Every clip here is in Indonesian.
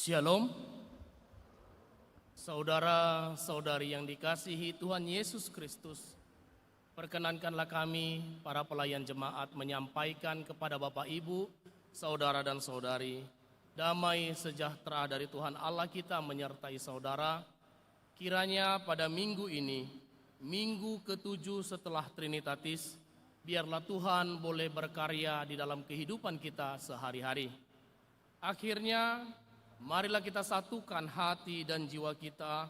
Shalom, saudara-saudari yang dikasihi Tuhan Yesus Kristus. Perkenankanlah kami, para pelayan jemaat, menyampaikan kepada Bapak Ibu, saudara dan saudari, damai sejahtera dari Tuhan Allah kita menyertai saudara. Kiranya pada minggu ini, minggu ke-7 setelah Trinitatis, biarlah Tuhan boleh berkarya di dalam kehidupan kita sehari-hari. Akhirnya, marilah kita satukan hati dan jiwa kita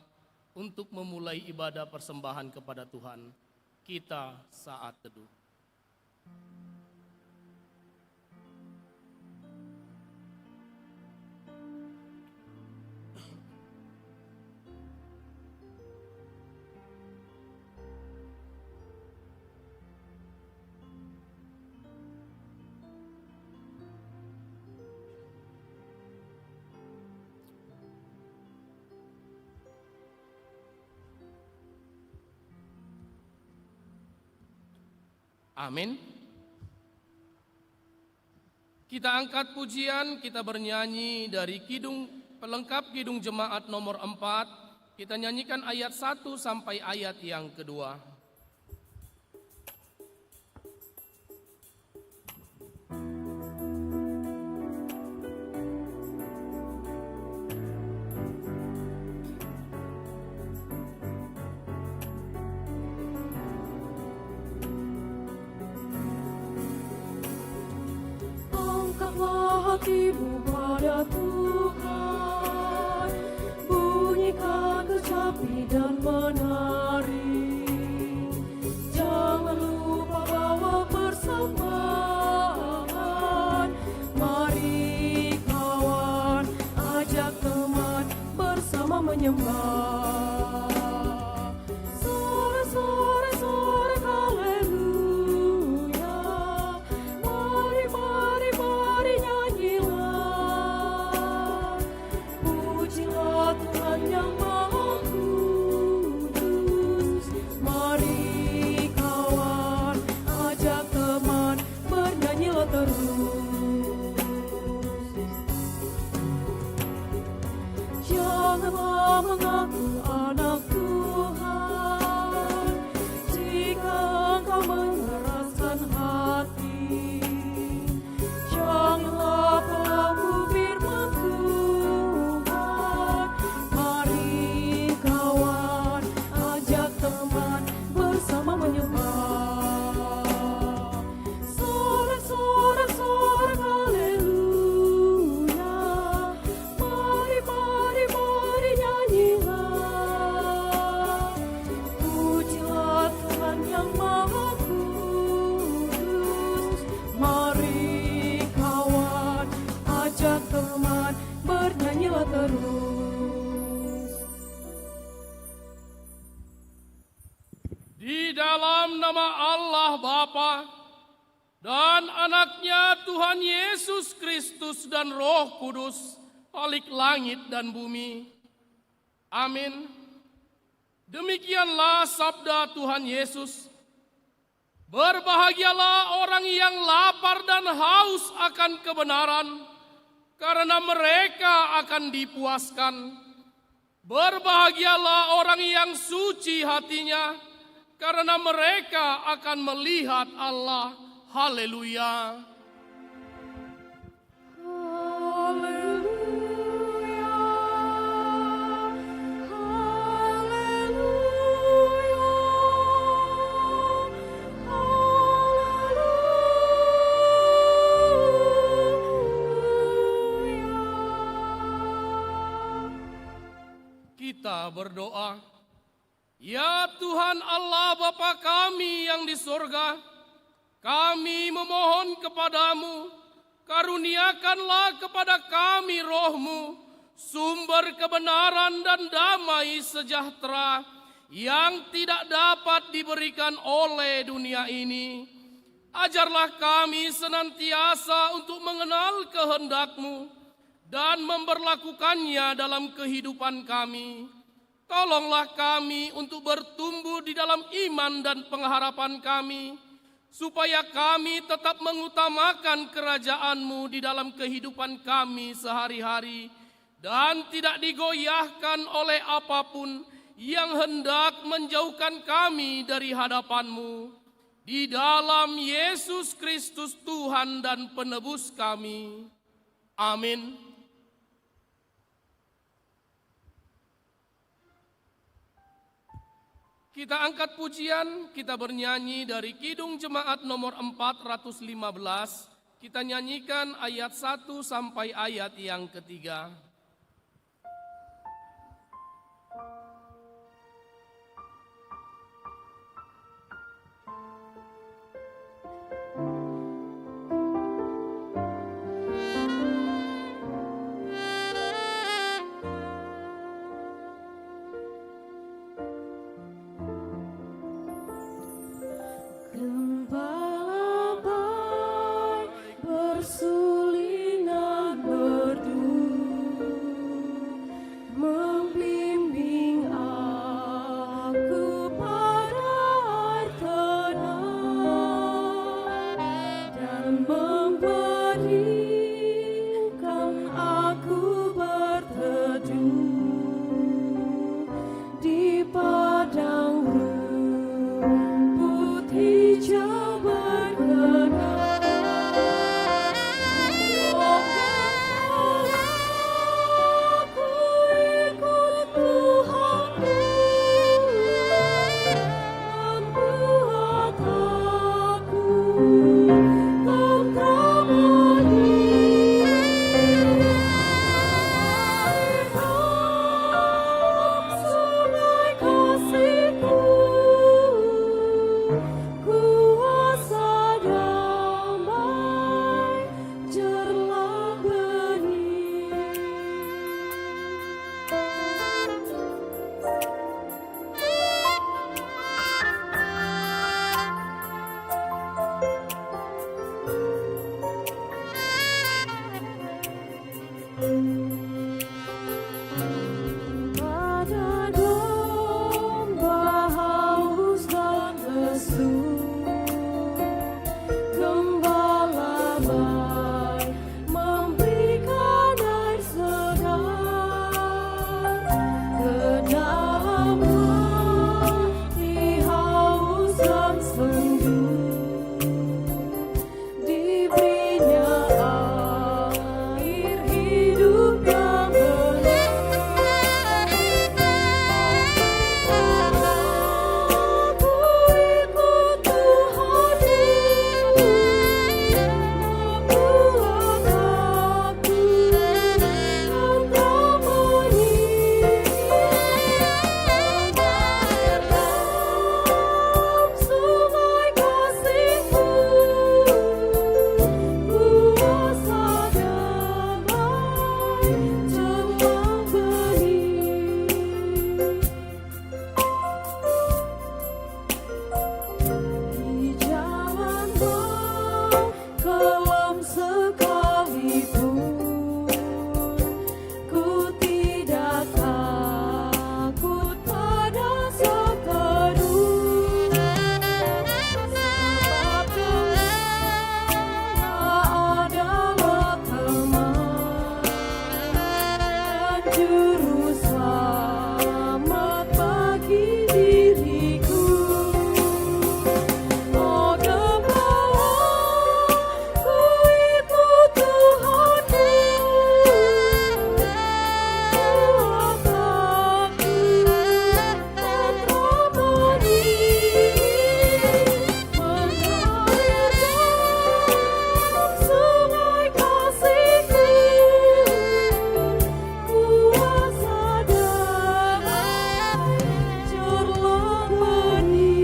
untuk memulai ibadah persembahan kepada Tuhan. Kita saat teduh. Amin. Kita angkat pujian, kita bernyanyi dari pelengkap Kidung Jemaat nomor 4. Kita nyanyikan ayat 1 sampai ayat yang kedua. Hatimu pada Tuhan, bunyikan kecapi dan menari. Jangan lupa bawa persembahan. Mari kawan, ajak teman bersama menyembah. Sore haleluya. Mari nyanyilah. Pujilah Tuhan yang Maha Kudus. Mari kawan, ajak teman, bernyanyilah terus. Janganlah mengaku anak Tuhan jika engkau mengeraskan hati. Janganlah pelaku firman Tuhan. Mari kawan, ajak teman bersama menyembah. Sore haleluya. Mari nyanyilah. Pujilah Tuhan yang Maha Kudus. Mari kawan, ajak teman, bernyanyilah terus. Di dalam nama Allah Bapa dan anaknya Tuhan Yesus Kristus dan Roh Kudus, Khalik langit dan bumi. Amin. Demikianlah sabda Tuhan Yesus. Berbahagialah orang yang lapar dan haus akan kebenaran, karena mereka akan dipuaskan. Berbahagialah orang yang suci hatinya, karena mereka akan melihat Allah. Haleluya. Haleluya. Kita berdoa. Ya Tuhan Allah Bapa kami yang di surga, kami memohon kepadamu, karuniakanlah kepada kami roh-Mu, sumber kebenaran dan damai sejahtera yang tidak dapat diberikan oleh dunia ini. Ajarlah kami senantiasa untuk mengenal kehendak-Mu dan memberlakukannya dalam kehidupan kami. Tolonglah kami untuk bertumbuh di dalam iman dan pengharapan kami, supaya kami tetap mengutamakan kerajaan-Mu di dalam kehidupan kami sehari-hari, dan tidak digoyahkan oleh apapun yang hendak menjauhkan kami dari hadapan-Mu. Di dalam Yesus Kristus Tuhan dan Penebus kami. Amin. Kita angkat pujian, kita bernyanyi dari Kidung Jemaat nomor 415. Kita nyanyikan ayat 1 sampai ayat yang ketiga. Gembala baik bersulingan merdu, membimbing aku pada air tenang dan memberikan aku berteduh di padang rumput hijau berkenan. Oh, aku ikut Tuhanku, membuat aku tentram sungai kasih-Ku, kuasa damai jerlah benih. Pada domba haus dan lesu, gembala baik memberikan air segar ke dalam hati haus dan sendu. Diberinya air hidup yang benar. Aku ikut Tuhanku, membuat aku tentram sungai kasih-Ku, kuasa damai jerlah benih. Di jalan kelam sekalipun, ku tidak takut pada seteduh, sebab Engkau adalah teman dan juru selamat bagi diriku. Oh, gembala, ku ikut Tuhanku, buat aku tentram benih. Mengalirkan sungai kasih-Ku, kuasa damai jerlah benih.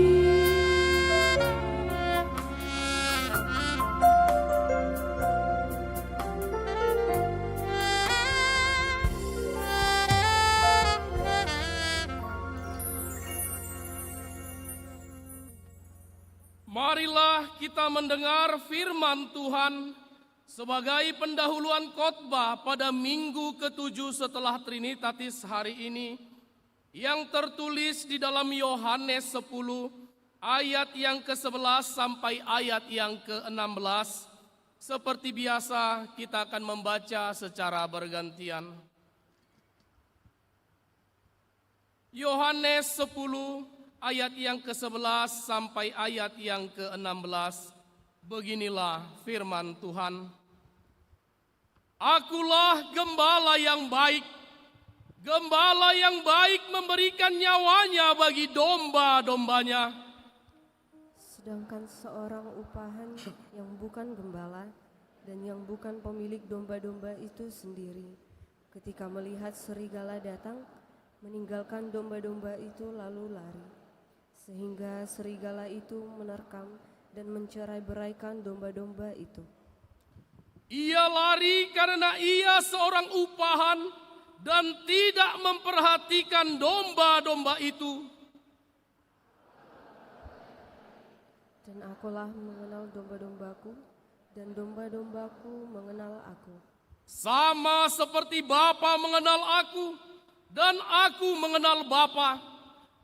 Marilah kita mendengar firman Tuhan sebagai pendahuluan khotbah pada minggu ke-7 setelah Trinitatis hari ini, yang tertulis di dalam Yohanes 10 ayat yang ke-11 sampai ayat yang ke-16. Seperti biasa kita akan membaca secara bergantian. Yohanes 10 ayat yang ke-11 sampai ayat yang ke-16. Beginilah firman Tuhan. Akulah gembala yang baik. Gembala yang baik memberikan nyawanya bagi domba-dombanya. Sedangkan seorang upahan yang bukan gembala dan yang bukan pemilik domba-domba itu sendiri, ketika melihat serigala datang, meninggalkan domba-domba itu lalu lari. Sehingga serigala itu menerkam dan mencerai-beraikan domba-domba itu. Ia lari karena ia seorang upahan dan tidak memperhatikan domba-domba itu. Dan akulah mengenal domba-dombaku, dan domba-dombaku mengenal aku. Sama seperti Bapa mengenal aku, dan aku mengenal Bapa,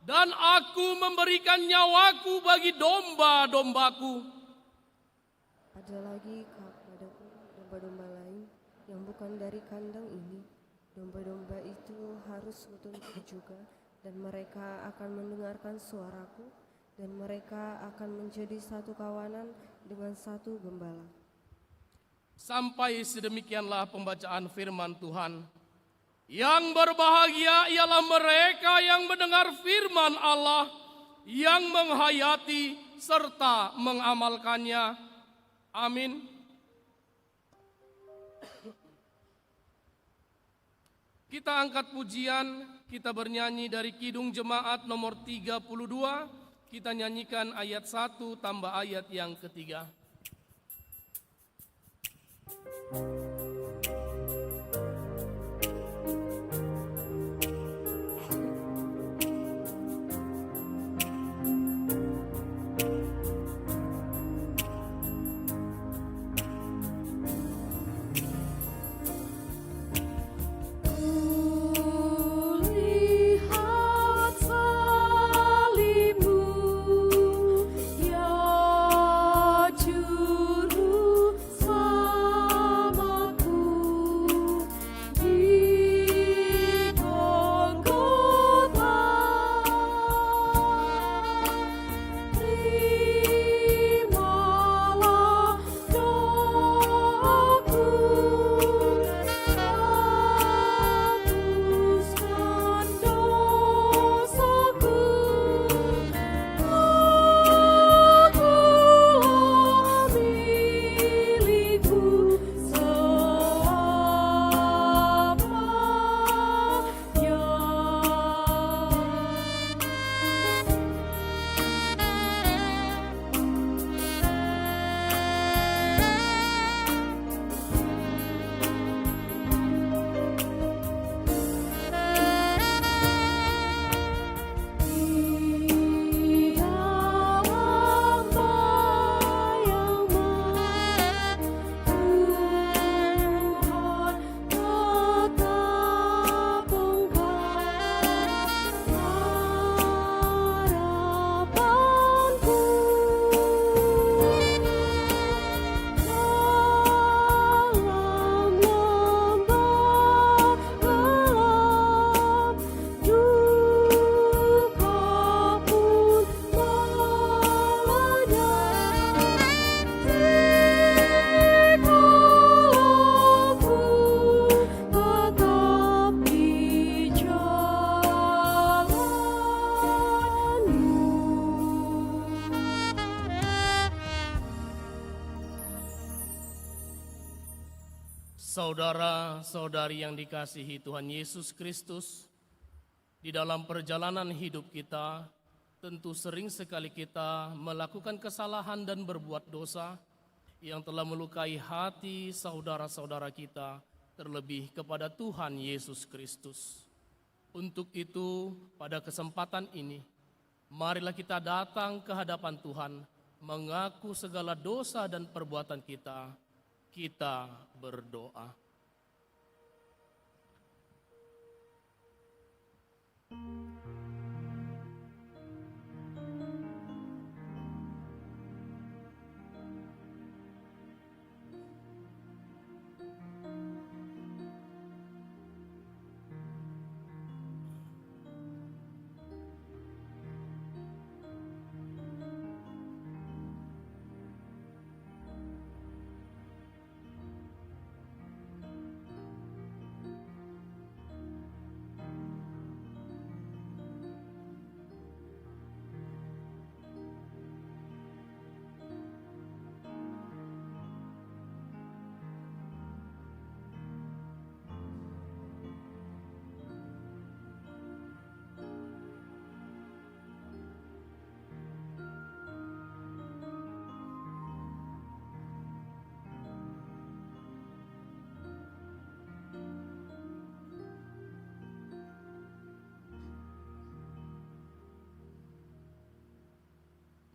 dan aku memberikan nyawaku bagi domba-dombaku. Ada lagi kepadaku domba-domba lain yang bukan dari kandang ini. Domba-domba itu harus kutuntut juga, dan mereka akan mendengarkan suaraku, dan mereka akan menjadi satu kawanan dengan satu gembala. Sampai sedemikianlah pembacaan firman Tuhan. Yang berbahagia ialah mereka yang mendengar firman Allah, yang menghayati serta mengamalkannya. Amin. Kita angkat pujian, kita bernyanyi dari Kidung Jemaat nomor 32. Kita nyanyikan ayat 1 tambah ayat yang ketiga. Kulihat salibmu, ya juru selamatku di Golgota. Terimalah doaku, hapuskan dosaku. Akulah milikmu di dalam bayangmu, Tuhan tetap Engkau harapanku. Dalam lembah gelap, duka pun melanda. Jikalau tetap di Saudara-saudari yang dikasihi Tuhan Yesus Kristus, di dalam perjalanan hidup kita, tentu sering sekali kita melakukan kesalahan dan berbuat dosa yang telah melukai hati saudara-saudara kita, terlebih kepada Tuhan Yesus Kristus. Untuk itu, pada kesempatan ini, marilah kita datang ke hadapan Tuhan, mengaku segala dosa dan perbuatan kita. Kita berdoa.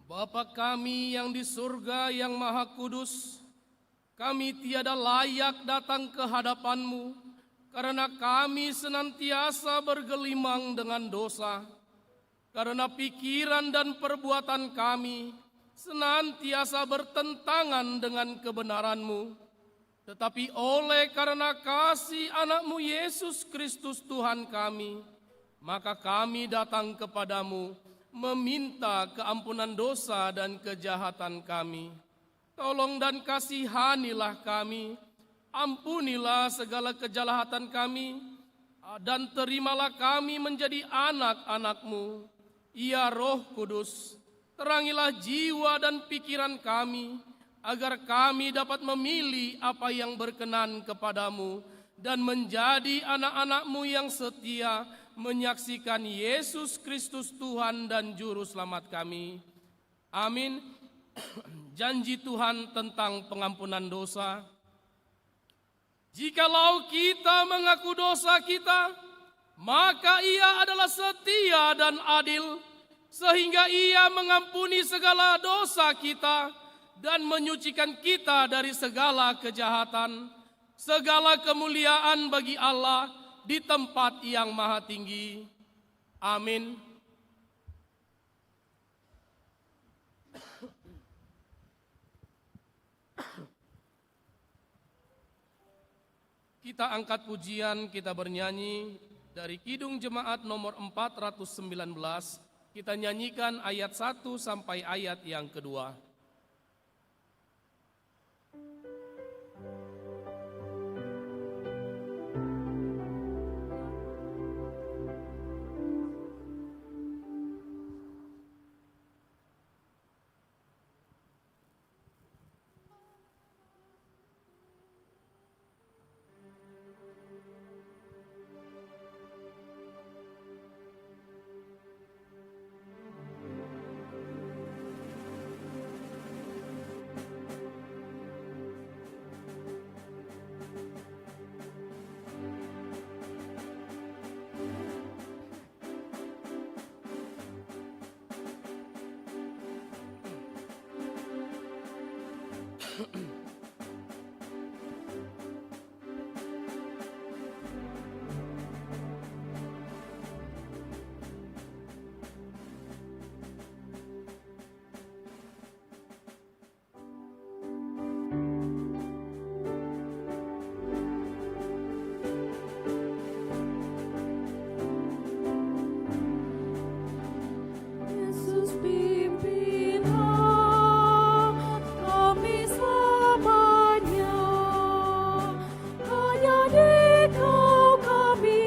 Bapa kami yang di surga yang maha kudus, kami tiada layak datang ke hadapan-Mu, karena kami senantiasa bergelimang dengan dosa. Karena pikiran dan perbuatan kami senantiasa bertentangan dengan kebenaran-Mu. Tetapi oleh karena kasih anak-Mu Yesus Kristus Tuhan kami, maka kami datang kepadamu meminta keampunan dosa dan kejahatan kami. Tolong dan kasihanilah kami, ampunilah segala kejahatan kami, dan terimalah kami menjadi anak-anak-Mu. Ya Roh Kudus, terangilah jiwa dan pikiran kami, agar kami dapat memilih apa yang berkenan kepadamu, dan menjadi anak-anak-Mu yang setia, menyaksikan Yesus Kristus Tuhan dan Juru Selamat kami. Amin. Janji Tuhan tentang pengampunan dosa. Jikalau kita mengaku dosa kita, maka Ia adalah setia dan adil, sehingga Ia mengampuni segala dosa kita dan menyucikan kita dari segala kejahatan. Segala kemuliaan bagi Allah di tempat yang maha tinggi. Amin. Kita angkat pujian, kita bernyanyi dari Kidung Jemaat nomor 419. Kita nyanyikan ayat 1 sampai ayat yang kedua. Yesus pimpinlah kami selamanya, hanya Dikau kami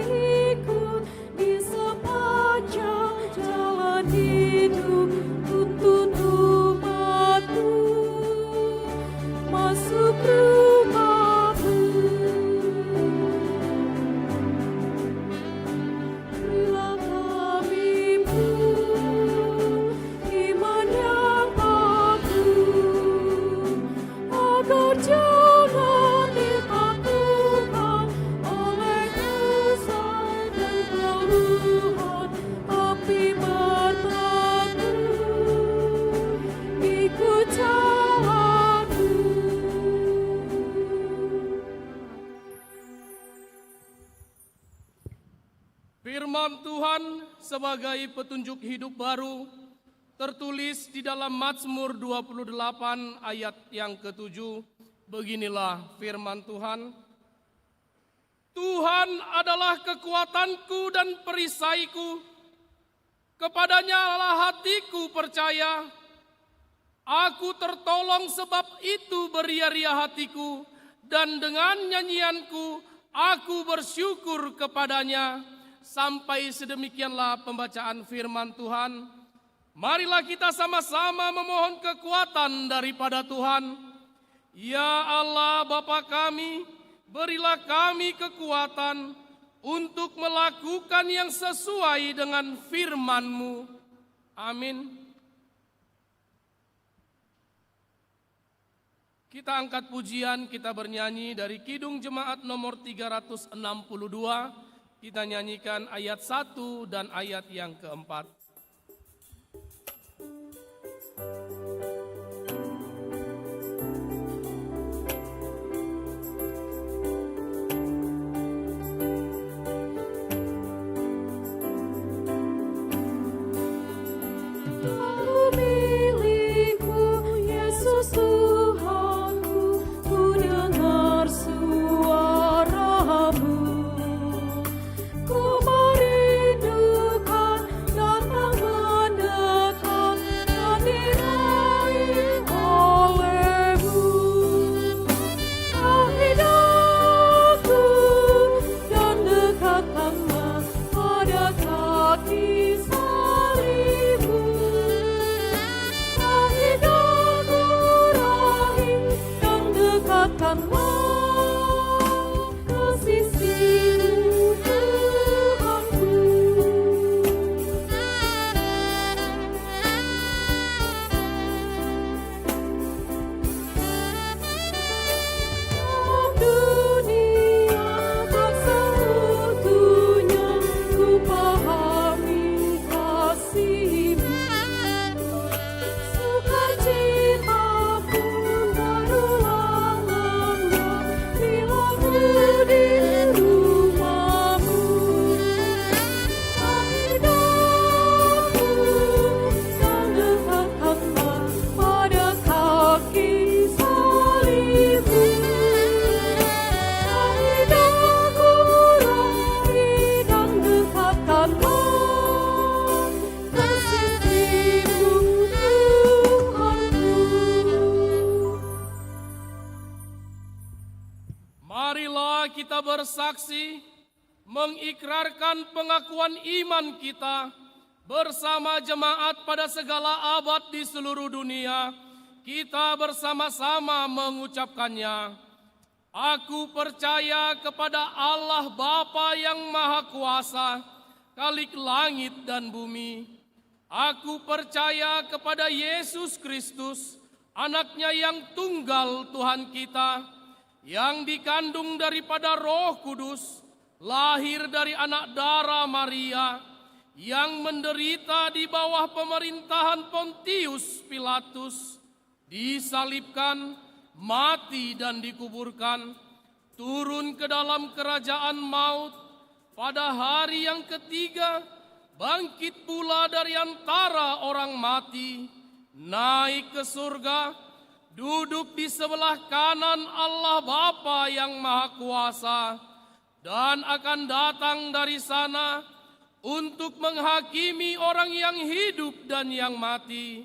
ikut di sepanjang jalan hidup. Tuntun umat-Mu masuk rumah-Mu. Berilah kami iman yang teguh, agar jangan ditaklukkan oleh dosa dan keluhan. Api berteguh ikut jalan-Mu. Firman Tuhan sebagai petunjuk hidup baru tertulis di dalam Mazmur 28 ayat yang ke-7. Beginilah firman Tuhan. Tuhan adalah kekuatanku dan perisaiku, kepadanya lah hatiku percaya. Aku tertolong sebab itu beria-ria hatiku, dan dengan nyanyianku aku bersyukur kepadanya. Sampai sedemikianlah pembacaan firman Tuhan. Marilah kita sama-sama memohon kekuatan daripada Tuhan. Ya Allah Bapa kami, berilah kami kekuatan untuk melakukan yang sesuai dengan firman-Mu. Amin. Kita angkat pujian, kita bernyanyi dari Kidung Jemaat nomor 362. Kita nyanyikan ayat 1 dan ayat yang keempat. bersaksi, mengikrarkan pengakuan iman kita bersama jemaat pada segala abad di seluruh dunia. Kita bersama-sama mengucapkannya. Aku percaya kepada Allah Bapa yang Maha Kuasa, Khalik langit dan bumi. Aku percaya kepada Yesus Kristus, Anaknya yang tunggal Tuhan kita, yang dikandung daripada Roh Kudus, lahir dari anak darah Maria, yang menderita di bawah pemerintahan Pontius Pilatus, disalibkan, mati dan dikuburkan, turun ke dalam kerajaan maut, pada hari yang ketiga bangkit pula dari antara orang mati, naik ke surga, duduk di sebelah kanan Allah Bapa yang Maha Kuasa, dan akan datang dari sana untuk menghakimi orang yang hidup dan yang mati.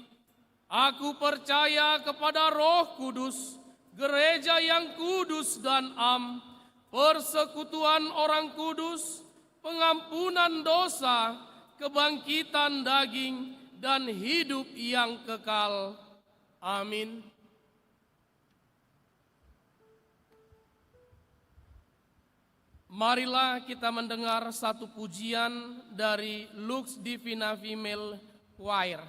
Aku percaya kepada Roh Kudus, gereja yang kudus dan am, persekutuan orang kudus, pengampunan dosa, kebangkitan daging, dan hidup yang kekal. Amin. Marilah kita mendengar satu pujian dari Lux Divina Female Choir.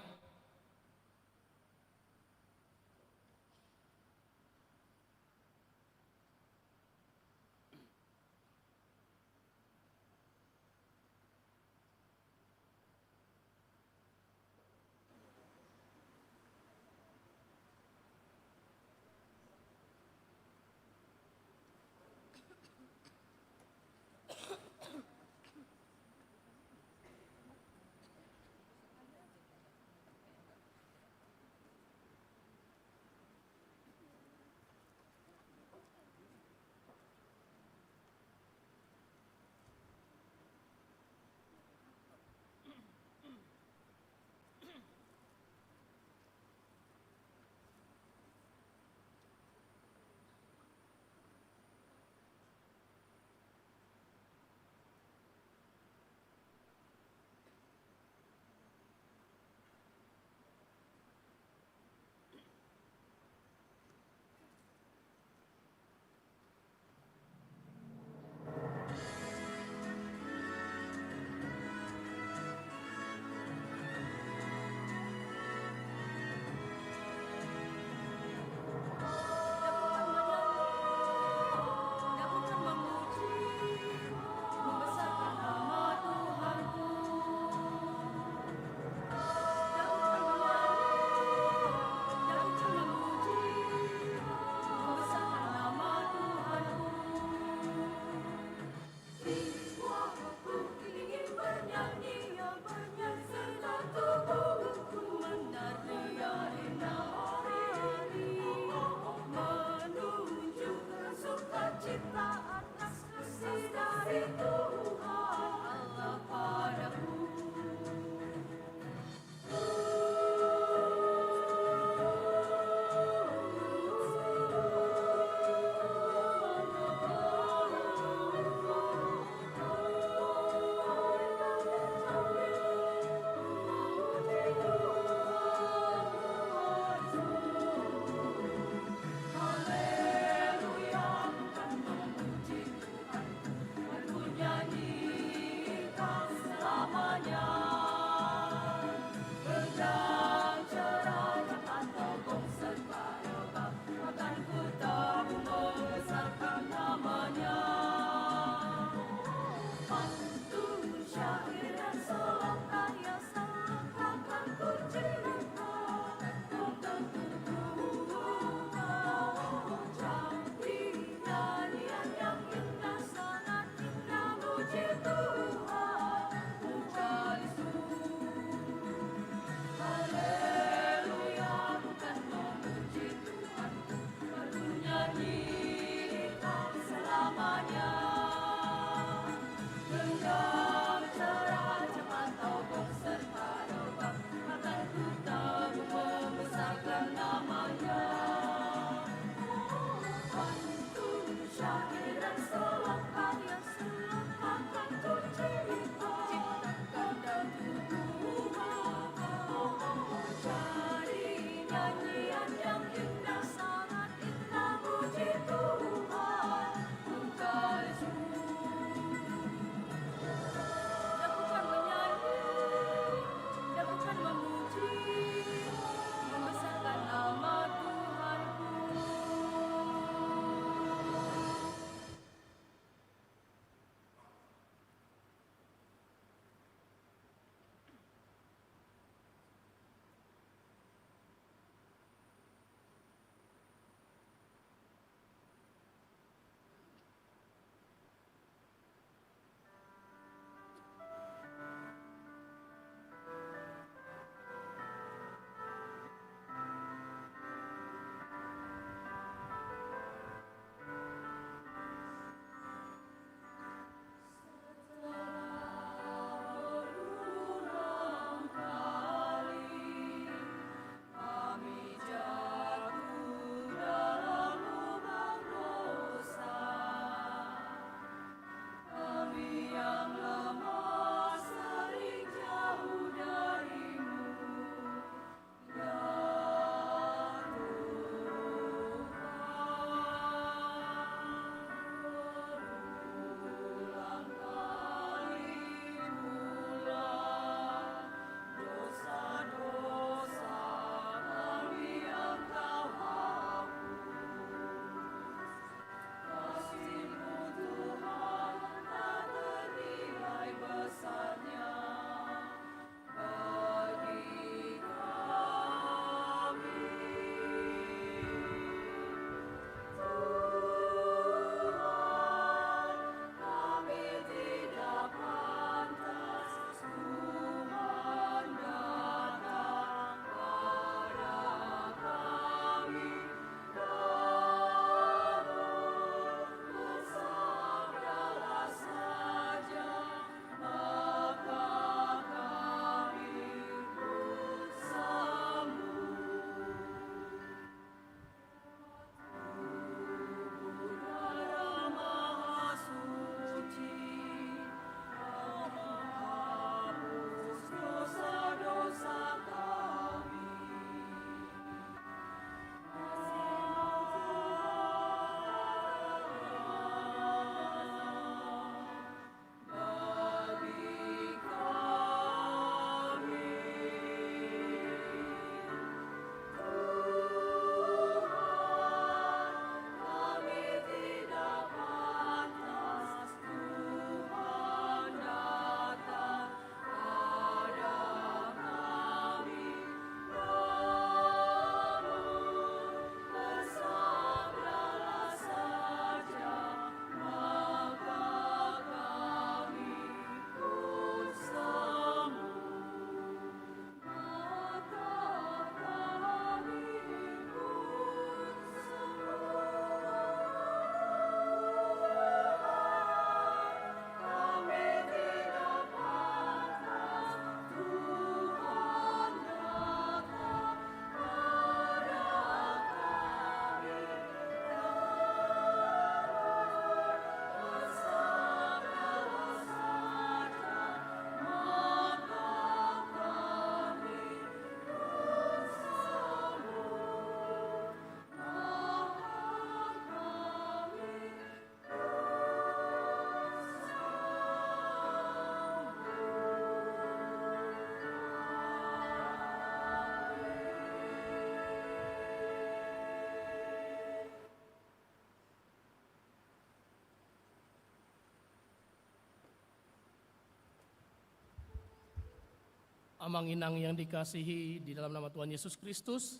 Amang Inang yang dikasihi di dalam nama Tuhan Yesus Kristus,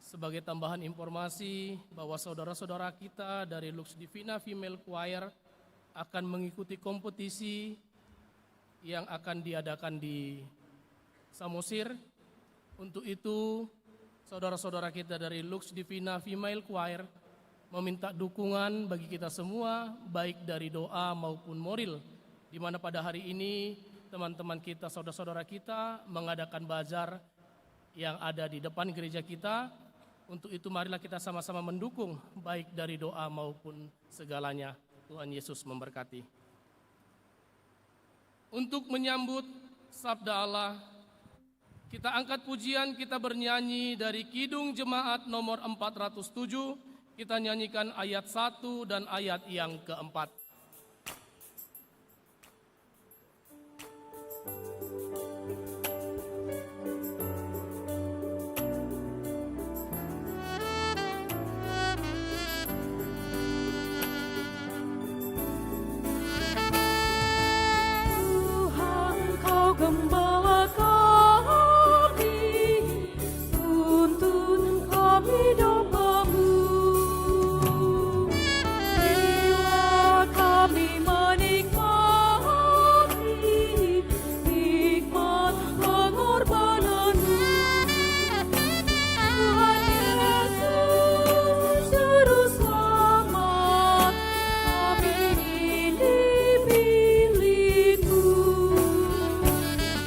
sebagai tambahan informasi bahwa saudara-saudara kita dari Lux Divina Female Choir akan mengikuti kompetisi yang akan diadakan di Samosir. Untuk itu, saudara-saudara kita dari Lux Divina Female Choir meminta dukungan bagi kita semua, baik dari doa maupun moral, di mana pada hari ini teman-teman kita, saudara-saudara kita mengadakan bazar yang ada di depan gereja kita. Untuk itu marilah kita sama-sama mendukung baik dari doa maupun segalanya. Tuhan Yesus memberkati. Untuk menyambut sabda Allah, kita angkat pujian, kita bernyanyi dari Kidung Jemaat nomor 407. Kita nyanyikan ayat 1 dan ayat yang keempat. Gembala kami, tuntun kami domba-Mu. Bila kami menikmati nikmat pengorbanan-Mu, Tuhan Yesus Juru Selamat, kami ini milik-Mu.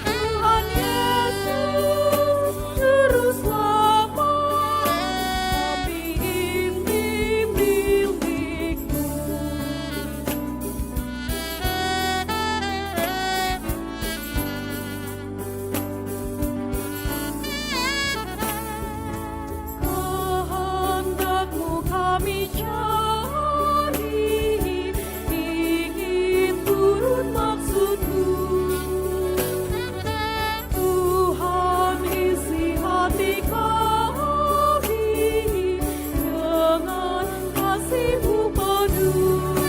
Tuhan Yesus Juru Selamat, kami ini milik-Mu. Kehendak-Mu kami cari, ingin turut maksud-Mu. Tuhan isi hati kami dengan kasih-Mu penuh.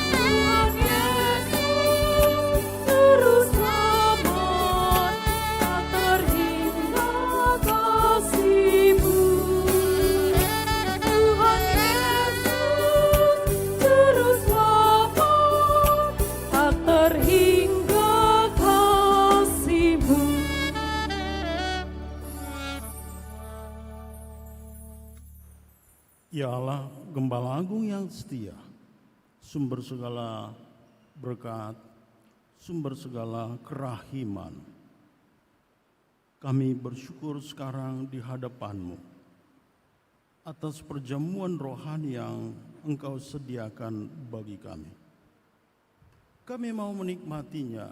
Tuhan Yesus Juru Selamat, tak terhingga kasih-Mu. Tuhan Yesus Juru Selamat, tak terhingga kasih-Mu. Ya Allah, Gembala Agung yang setia, sumber segala berkat, sumber segala kerahiman. Kami bersyukur sekarang di hadapan-Mu atas perjamuan rohani yang Engkau sediakan bagi kami. Kami mau menikmatinya,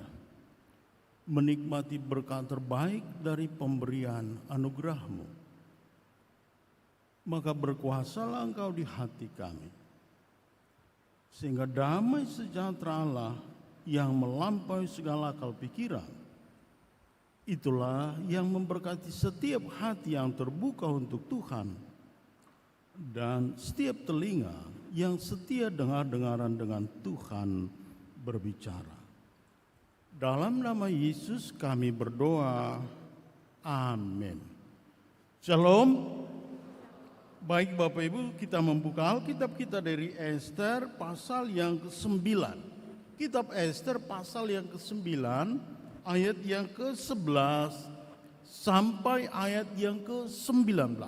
menikmati berkat terbaik dari pemberian anugerah-Mu. Maka berkuasalah Engkau di hati kami, sehingga damai sejahtera Allah yang melampaui segala akal pikiran, itulah yang memberkati setiap hati yang terbuka untuk Tuhan, dan setiap telinga yang setia dengar-dengaran dengan Tuhan berbicara. Dalam nama Yesus kami berdoa, amin. Shalom. Baik Bapak Ibu, kita membuka Alkitab kita dari Ester pasal yang ke-9. Kitab Ester pasal yang ke-9, ayat yang ke-11 sampai ayat yang ke-19.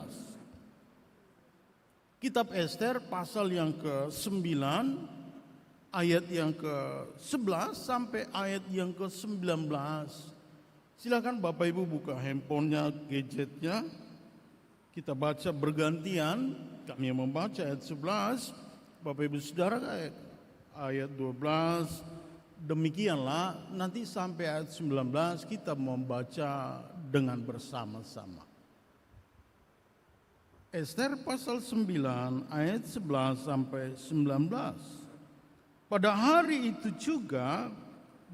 Kitab Ester pasal yang ke-9, ayat yang ke-11 sampai ayat yang ke-19. Silakan Bapak Ibu buka handphonenya, gadgetnya. Kita baca bergantian, kami yang membaca ayat 11, Bapak Ibu Saudara ayat 12, demikianlah nanti sampai ayat 19 kita membaca dengan bersama-sama. Ester pasal 9 ayat 11 sampai 19. Pada hari itu juga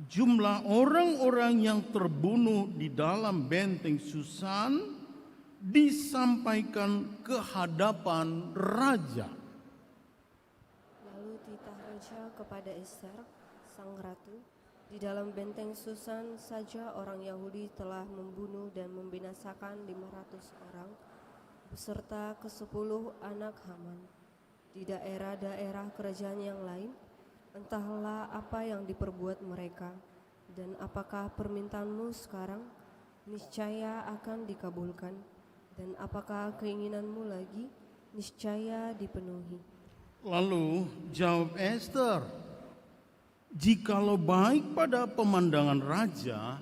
jumlah orang-orang yang terbunuh di dalam benteng Susan disampaikan ke hadapan raja. Lalu titah raja kepada Ester, sang ratu, Di dalam benteng Susan saja orang Yahudi telah membunuh dan membinasakan 500 orang beserta ke-10 anak Haman. Di daerah-daerah kerajaan yang lain, entahlah apa yang diperbuat mereka, dan apakah permintaanmu sekarang niscaya akan dikabulkan, dan apakah keinginanmu lagi niscaya dipenuhi. Lalu jawab Esther, jikalau baik pada pemandangan raja,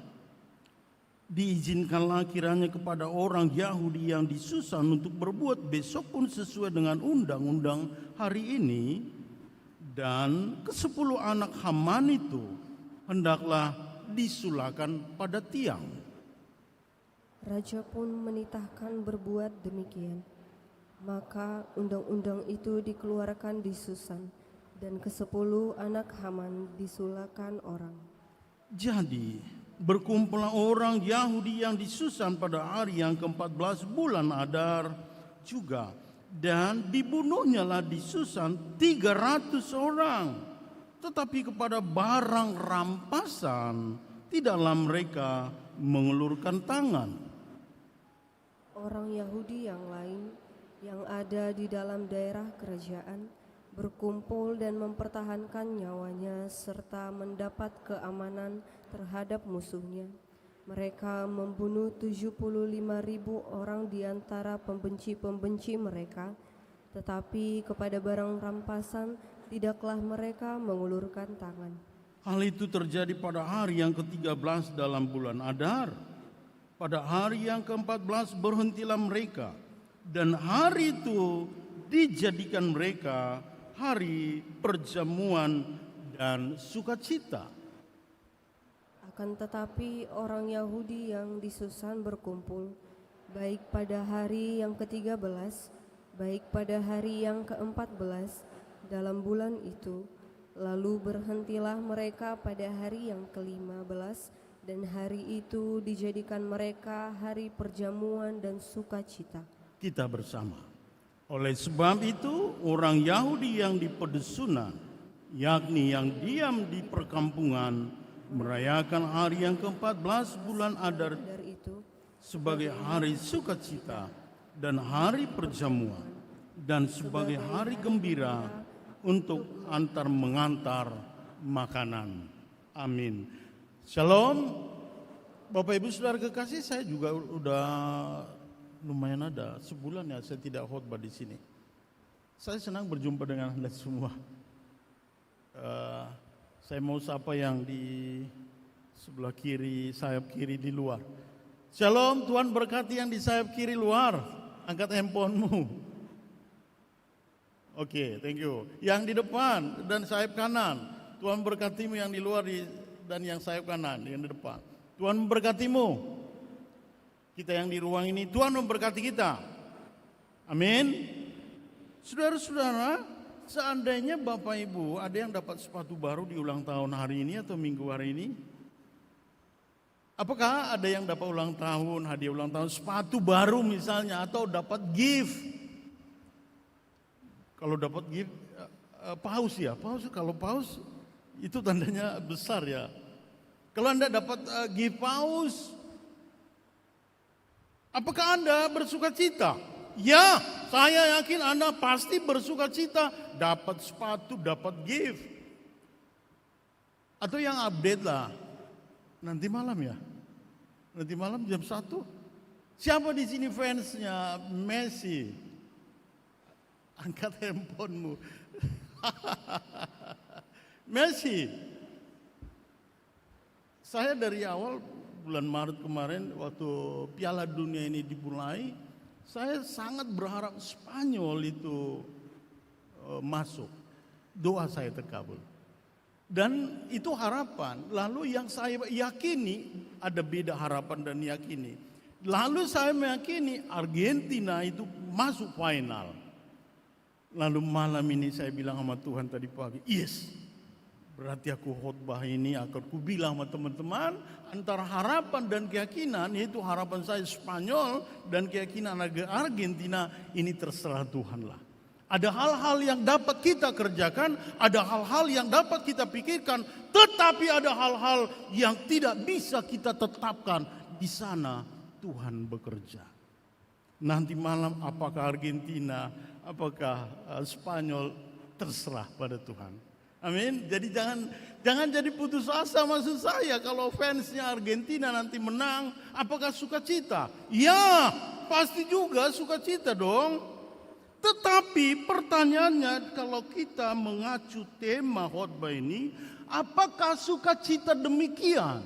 diizinkanlah kiranya kepada orang Yahudi yang di Susan untuk berbuat besok pun sesuai dengan undang-undang hari ini, dan ke-10 anak Haman itu hendaklah disulakan pada tiang. Raja pun menitahkan berbuat demikian. Maka undang-undang itu dikeluarkan di Susan, dan ke-10 anak Haman disulakan orang. Jadi berkumpullah orang Yahudi yang di Susan pada hari yang ke-14 bulan Adar juga, dan dibunuhnyalah di Susan 300 orang. Tetapi kepada barang rampasan tidaklah mereka mengulurkan tangan. Orang Yahudi yang lain yang ada di dalam daerah kerajaan berkumpul dan mempertahankan nyawanya serta mendapat keamanan terhadap musuhnya. Mereka membunuh 75.000 orang di antara pembenci-pembenci mereka, tetapi kepada barang rampasan tidaklah mereka mengulurkan tangan. Hal itu terjadi pada hari yang ke-13 dalam bulan Adar. Pada hari yang ke-14 berhentilah mereka, dan hari itu dijadikan mereka hari perjamuan dan sukacita. Akan tetapi orang Yahudi yang di Susan berkumpul, baik pada hari yang ke-13, baik pada hari yang ke-14 dalam bulan itu. Lalu berhentilah mereka pada hari yang ke-15, dan hari itu dijadikan mereka hari perjamuan dan sukacita. Kita bersama. Oleh sebab itu, orang Yahudi yang di pedusunan, yakni yang diam di perkampungan, merayakan hari yang ke-14 bulan Adar Dari itu, sebagai hari sukacita dan hari perjamuan, dan sebagai hari gembira untuk antar mengantar makanan. Amin. Shalom. Bapak Ibu Saudara kekasih, saya juga udah lumayan ada sebulan ya saya tidak khotbah di sini. Saya senang berjumpa dengan Anda semua. Saya mau sapa yang di sebelah kiri, sayap kiri di luar. Shalom, Tuhan berkati yang di sayap kiri luar. Angkat handphonemu. Oke, thank you. Yang di depan dan sayap kanan, Tuhan berkatimu yang di luar dan yang sayap kanan, yang di depan. Tuhan memberkatimu. Kita yang di ruang ini, Tuhan memberkati kita. Amin. Saudara-saudara, seandainya Bapak Ibu ada yang dapat sepatu baru di ulang tahun hari ini atau minggu hari ini, apakah ada yang dapat ulang tahun, hadiah ulang tahun, sepatu baru misalnya, atau dapat gift? Kalau dapat gift, paus ya, paus, kalau paus itu tandanya besar ya. Kalau Anda dapat gift paus, apakah Anda bersuka cita? Ya, saya yakin Anda pasti bersuka cita. Dapat sepatu, dapat gift. Atau yang update lah. Nanti malam ya. Nanti malam jam 1. Siapa di sini fansnya Messi? Angkat handphonemu. Messi. Saya dari awal bulan Maret kemarin waktu Piala Dunia ini dimulai, saya sangat berharap Spanyol itu masuk. Doa saya terkabul. Dan itu harapan. Lalu yang saya yakini, ada beda harapan dan yakini. Lalu saya meyakini Argentina itu masuk final. Lalu malam ini saya bilang sama Tuhan tadi pagi, yes, berarti aku khotbah ini akan ku bilang sama teman-teman, antara harapan dan keyakinan, yaitu harapan saya Spanyol dan keyakinan Argentina, ini terserah Tuhan lah. Ada hal-hal yang dapat kita kerjakan, ada hal-hal yang dapat kita pikirkan, tetapi ada hal-hal yang tidak bisa kita tetapkan. Di sana Tuhan bekerja. Nanti malam apakah Argentina, apakah Spanyol, terserah pada Tuhan. Amin. Jadi jangan jadi putus asa maksud saya. Kalau fansnya Argentina nanti menang, apakah sukacita? Ya, pasti juga sukacita dong. Tetapi pertanyaannya, kalau kita mengacu tema khotbah ini, apakah sukacita demikian?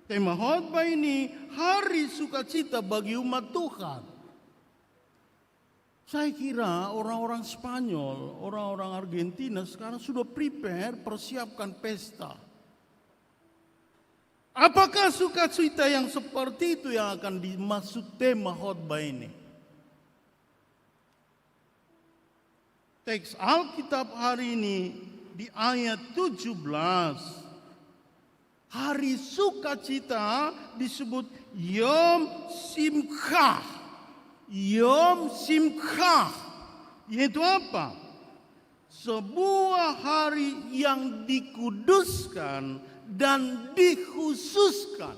Tema khotbah ini hari sukacita bagi umat Tuhan. Saya kira orang-orang Spanyol, orang-orang Argentina sekarang sudah prepare, persiapkan pesta. Apakah sukacita yang seperti itu yang akan dimaksud tema khotbah ini? Teks Alkitab hari ini di ayat 17. Hari sukacita disebut Yom Simchah. Yom Simchah. Yaitu apa? Sebuah hari yang dikuduskan dan dikhususkan.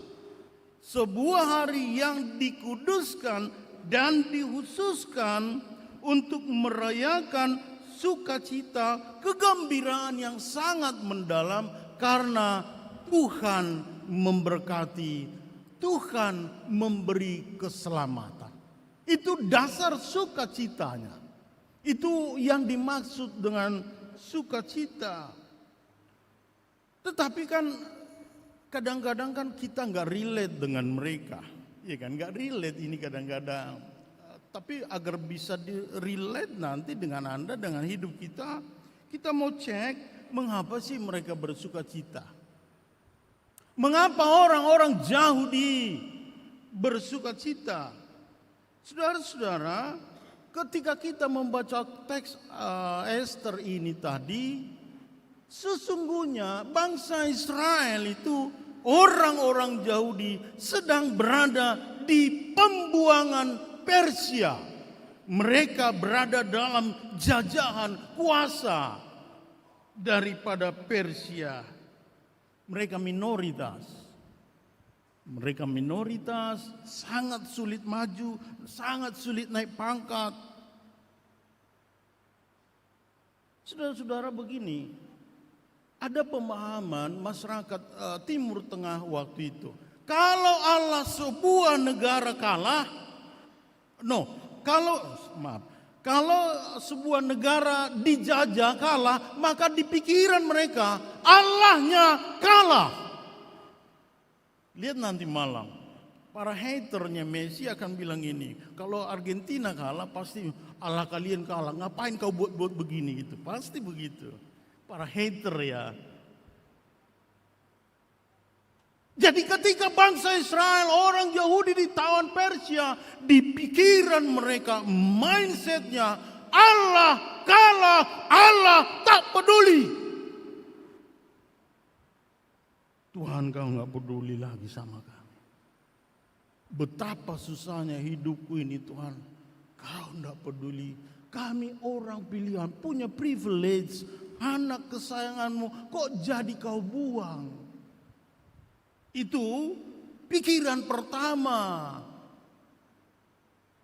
Sebuah hari yang dikuduskan dan dikhususkan untuk merayakan sukacita, kegembiraan yang sangat mendalam karena Tuhan memberkati, Tuhan memberi keselamatan. Itu dasar sukacitanya. Itu yang dimaksud dengan sukacita. Tetapi kan kadang-kadang kan kita nggak relate dengan mereka, ya kan? Nggak relate ini kadang-kadang. Tapi agar bisa relate nanti dengan Anda, dengan hidup kita, kita mau cek mengapa sih mereka bersuka cita. Mengapa orang-orang Yahudi bersuka cita? Saudara-saudara, ketika kita membaca teks Ester ini tadi, sesungguhnya bangsa Israel itu, orang-orang Yahudi sedang berada di pembuangan Persia. Mereka berada dalam jajahan kuasa daripada Persia. Mereka minoritas. Mereka minoritas, sangat sulit maju, sangat sulit naik pangkat. Saudara-saudara begini, ada pemahaman masyarakat Timur Tengah waktu itu. Kalau Allah sebuah negara kalah, kalau sebuah negara dijajah kalah, maka di pikiran mereka Allahnya kalah. Lihat nanti malam, para haternya Messi akan bilang ini, kalau Argentina kalah pasti Allah kalian kalah. Ngapain kau buat begini gitu? Pasti begitu. Para hater ya. Jadi ketika bangsa Israel, orang Yahudi ditawan Persia, di pikiran mereka, mindsetnya Allah kalah, Allah tak peduli. Tuhan, kau gak peduli lagi sama kami. Betapa susahnya hidupku ini Tuhan, kau gak peduli. Kami orang pilihan, punya privilege, anak kesayanganmu, kok jadi kau buang? Itu pikiran pertama.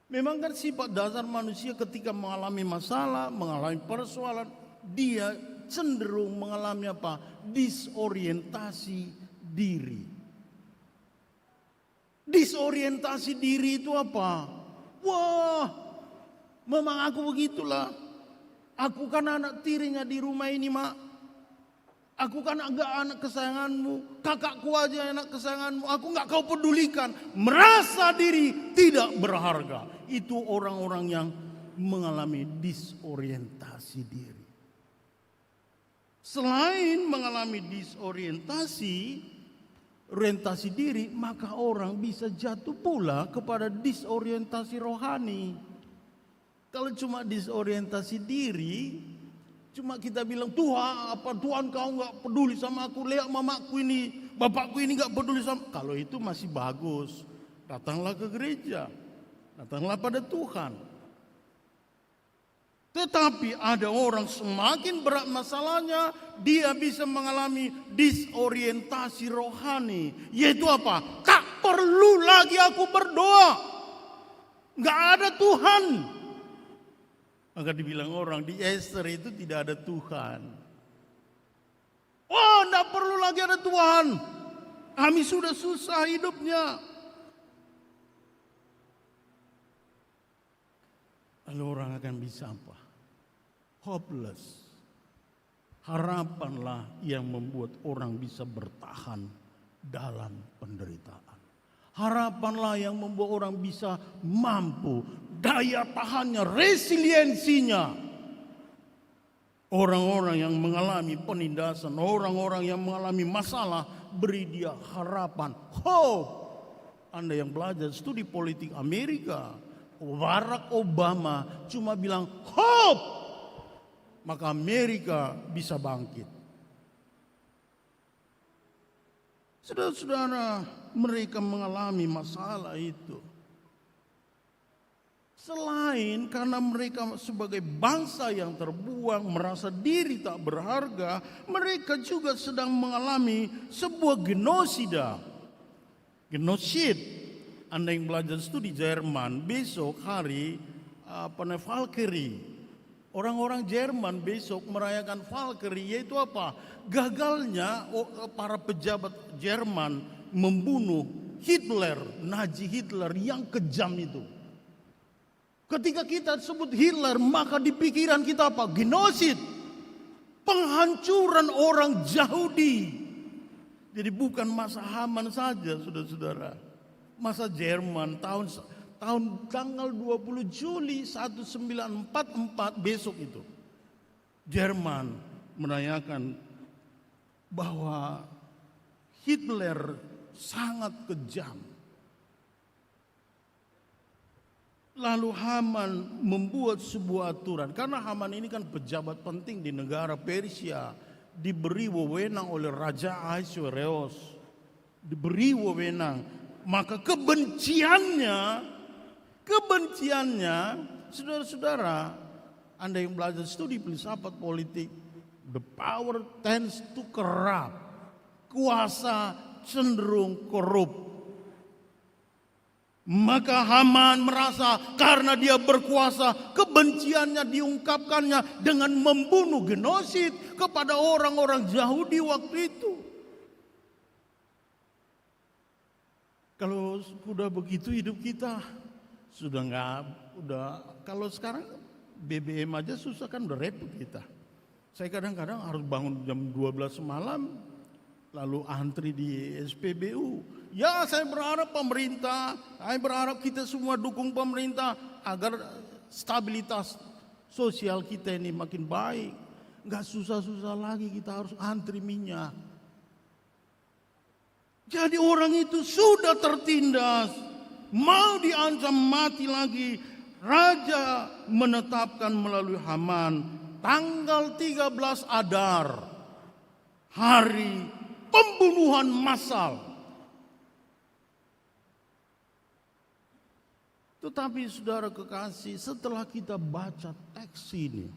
Memang kan sifat dasar manusia ketika mengalami masalah, mengalami persoalan, dia cenderung mengalami apa? Disorientasi diri. Disorientasi diri itu apa? Wah, memang aku begitulah. Aku kan anak tirinya di rumah ini, Mak. Aku kan agak anak kesayanganmu, kakakku aja anak kesayanganmu, aku gak kau pedulikan. Merasa diri tidak berharga. Itu orang-orang yang mengalami disorientasi diri. Selain mengalami disorientasi diri, maka orang bisa jatuh pula kepada disorientasi rohani. Kalau cuma disorientasi diri, cuma kita bilang, Tuhan kau gak peduli sama aku, lihat mamaku ini, bapakku ini gak peduli sama. Kalau itu masih bagus, datanglah ke gereja, datanglah pada Tuhan. Tetapi ada orang semakin berat masalahnya, dia bisa mengalami disorientasi rohani. Yaitu apa? Tak perlu lagi aku berdoa. Nggak ada Tuhan. Maka dibilang orang di Esther itu tidak ada Tuhan. Oh, nggak perlu lagi ada Tuhan. Kami sudah susah hidupnya. Lalu orang akan bisa apa? Hopeless. Harapanlah yang membuat orang bisa bertahan dalam penderitaan. Harapanlah yang membuat orang bisa mampu, daya tahannya, resiliensinya. Orang-orang yang mengalami penindasan, orang-orang yang mengalami masalah, beri dia harapan, hope. Anda yang belajar studi politik Amerika, Barack Obama cuma bilang hope, maka Amerika bisa bangkit. Saudara-saudara, mereka mengalami masalah itu. Selain karena mereka sebagai bangsa yang terbuang, merasa diri tak berharga, mereka juga sedang mengalami sebuah genosida. Genosid. Anda yang belajar studi Jerman, besok hari Valkyrie. Orang-orang Jerman besok merayakan Valkyrie, yaitu apa? Gagalnya para pejabat Jerman membunuh Hitler, Nazi Hitler yang kejam itu. Ketika kita sebut Hitler, maka di pikiran kita apa? Genosid. Penghancuran orang Yahudi. Jadi bukan masa Haman saja, saudara-saudara. Masa Jerman tahun tanggal 20 Juli 1944 besok itu. Jerman merayakan bahwa Hitler sangat kejam. Lalu Haman membuat sebuah aturan. Karena Haman ini kan pejabat penting di negara Persia. Diberi wewenang oleh Raja Ahasuerus. Diberi wewenang. Maka kebenciannya, saudara-saudara, Anda yang belajar studi filsafat politik, the power tends to corrupt. Kuasa cenderung korup. Maka Haman merasa karena dia berkuasa, kebenciannya diungkapkannya dengan membunuh genosid kepada orang-orang Yahudi waktu itu. Kalau sudah begitu hidup kita, sudah kalau sekarang BBM aja susah kan, udah repot kita. Saya kadang-kadang harus bangun jam 12 malam, lalu antri di SPBU. Ya, saya berharap kita semua dukung pemerintah agar stabilitas sosial kita ini makin baik. Nggak susah-susah lagi kita harus antri minyak. Jadi orang itu sudah tertindas, mau diancam mati lagi. Raja menetapkan melalui Haman tanggal 13 Adar, hari pembunuhan massal. Tetapi saudara kekasih, setelah kita baca teks ini,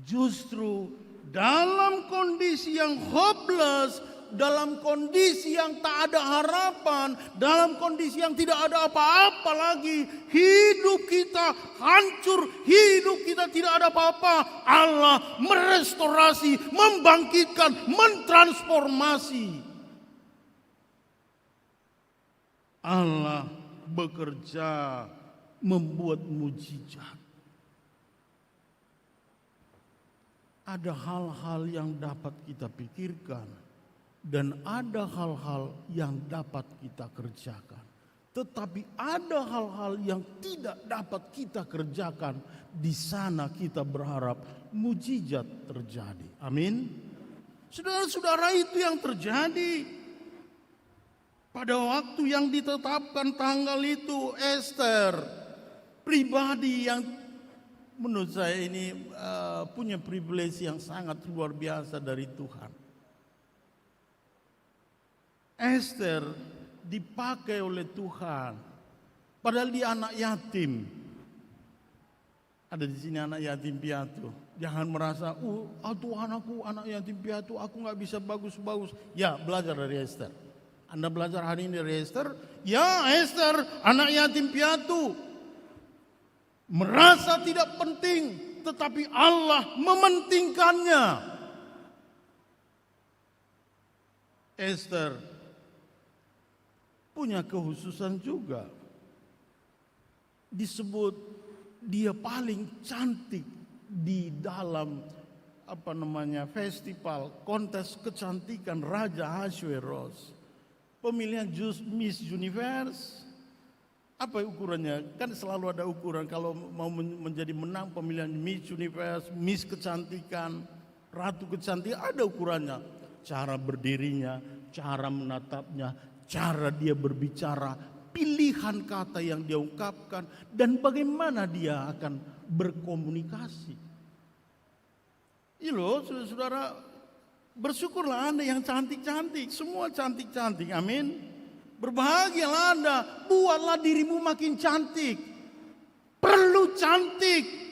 justru dalam kondisi yang hopeless, dalam kondisi yang tak ada harapan, dalam kondisi yang tidak ada apa-apa lagi, hidup kita hancur, hidup kita tidak ada apa-apa, Allah merestorasi, membangkitkan, mentransformasi. Allah bekerja membuat mujizat. Ada hal-hal yang dapat kita pikirkan dan ada hal-hal yang dapat kita kerjakan. Tetapi ada hal-hal yang tidak dapat kita kerjakan. Di sana kita berharap mujizat terjadi. Amin. Saudara-saudara, itu yang terjadi. Pada waktu yang ditetapkan tanggal itu, Esther, pribadi yang menurut saya ini punya privilege yang sangat luar biasa dari Tuhan. Esther dipakai oleh Tuhan, padahal dia anak yatim. Ada di sini anak yatim piatu. Jangan merasa, Tuhan aku anak yatim piatu, aku nggak bisa bagus-bagus. Ya, belajar dari Esther. Anda belajar hari ini dari Esther. Ya, Esther anak yatim piatu. Merasa tidak penting, tetapi Allah mementingkannya. Esther punya kekhususan juga. Disebut dia paling cantik di dalam festival kontes kecantikan Raja Ahasuerus. Pemilihan Miss Universe. Apa ukurannya? Kan selalu ada ukuran kalau mau menjadi menang pemilihan Miss Universe, Miss kecantikan, Ratu kecantikan, ada ukurannya. Cara berdirinya, cara menatapnya, cara dia berbicara, pilihan kata yang dia ungkapkan, dan bagaimana dia akan berkomunikasi. Ini loh, saudara-saudara, bersyukurlah Anda yang cantik-cantik, semua cantik-cantik, amin. Berbahagialah Anda, buatlah dirimu makin cantik. Perlu cantik.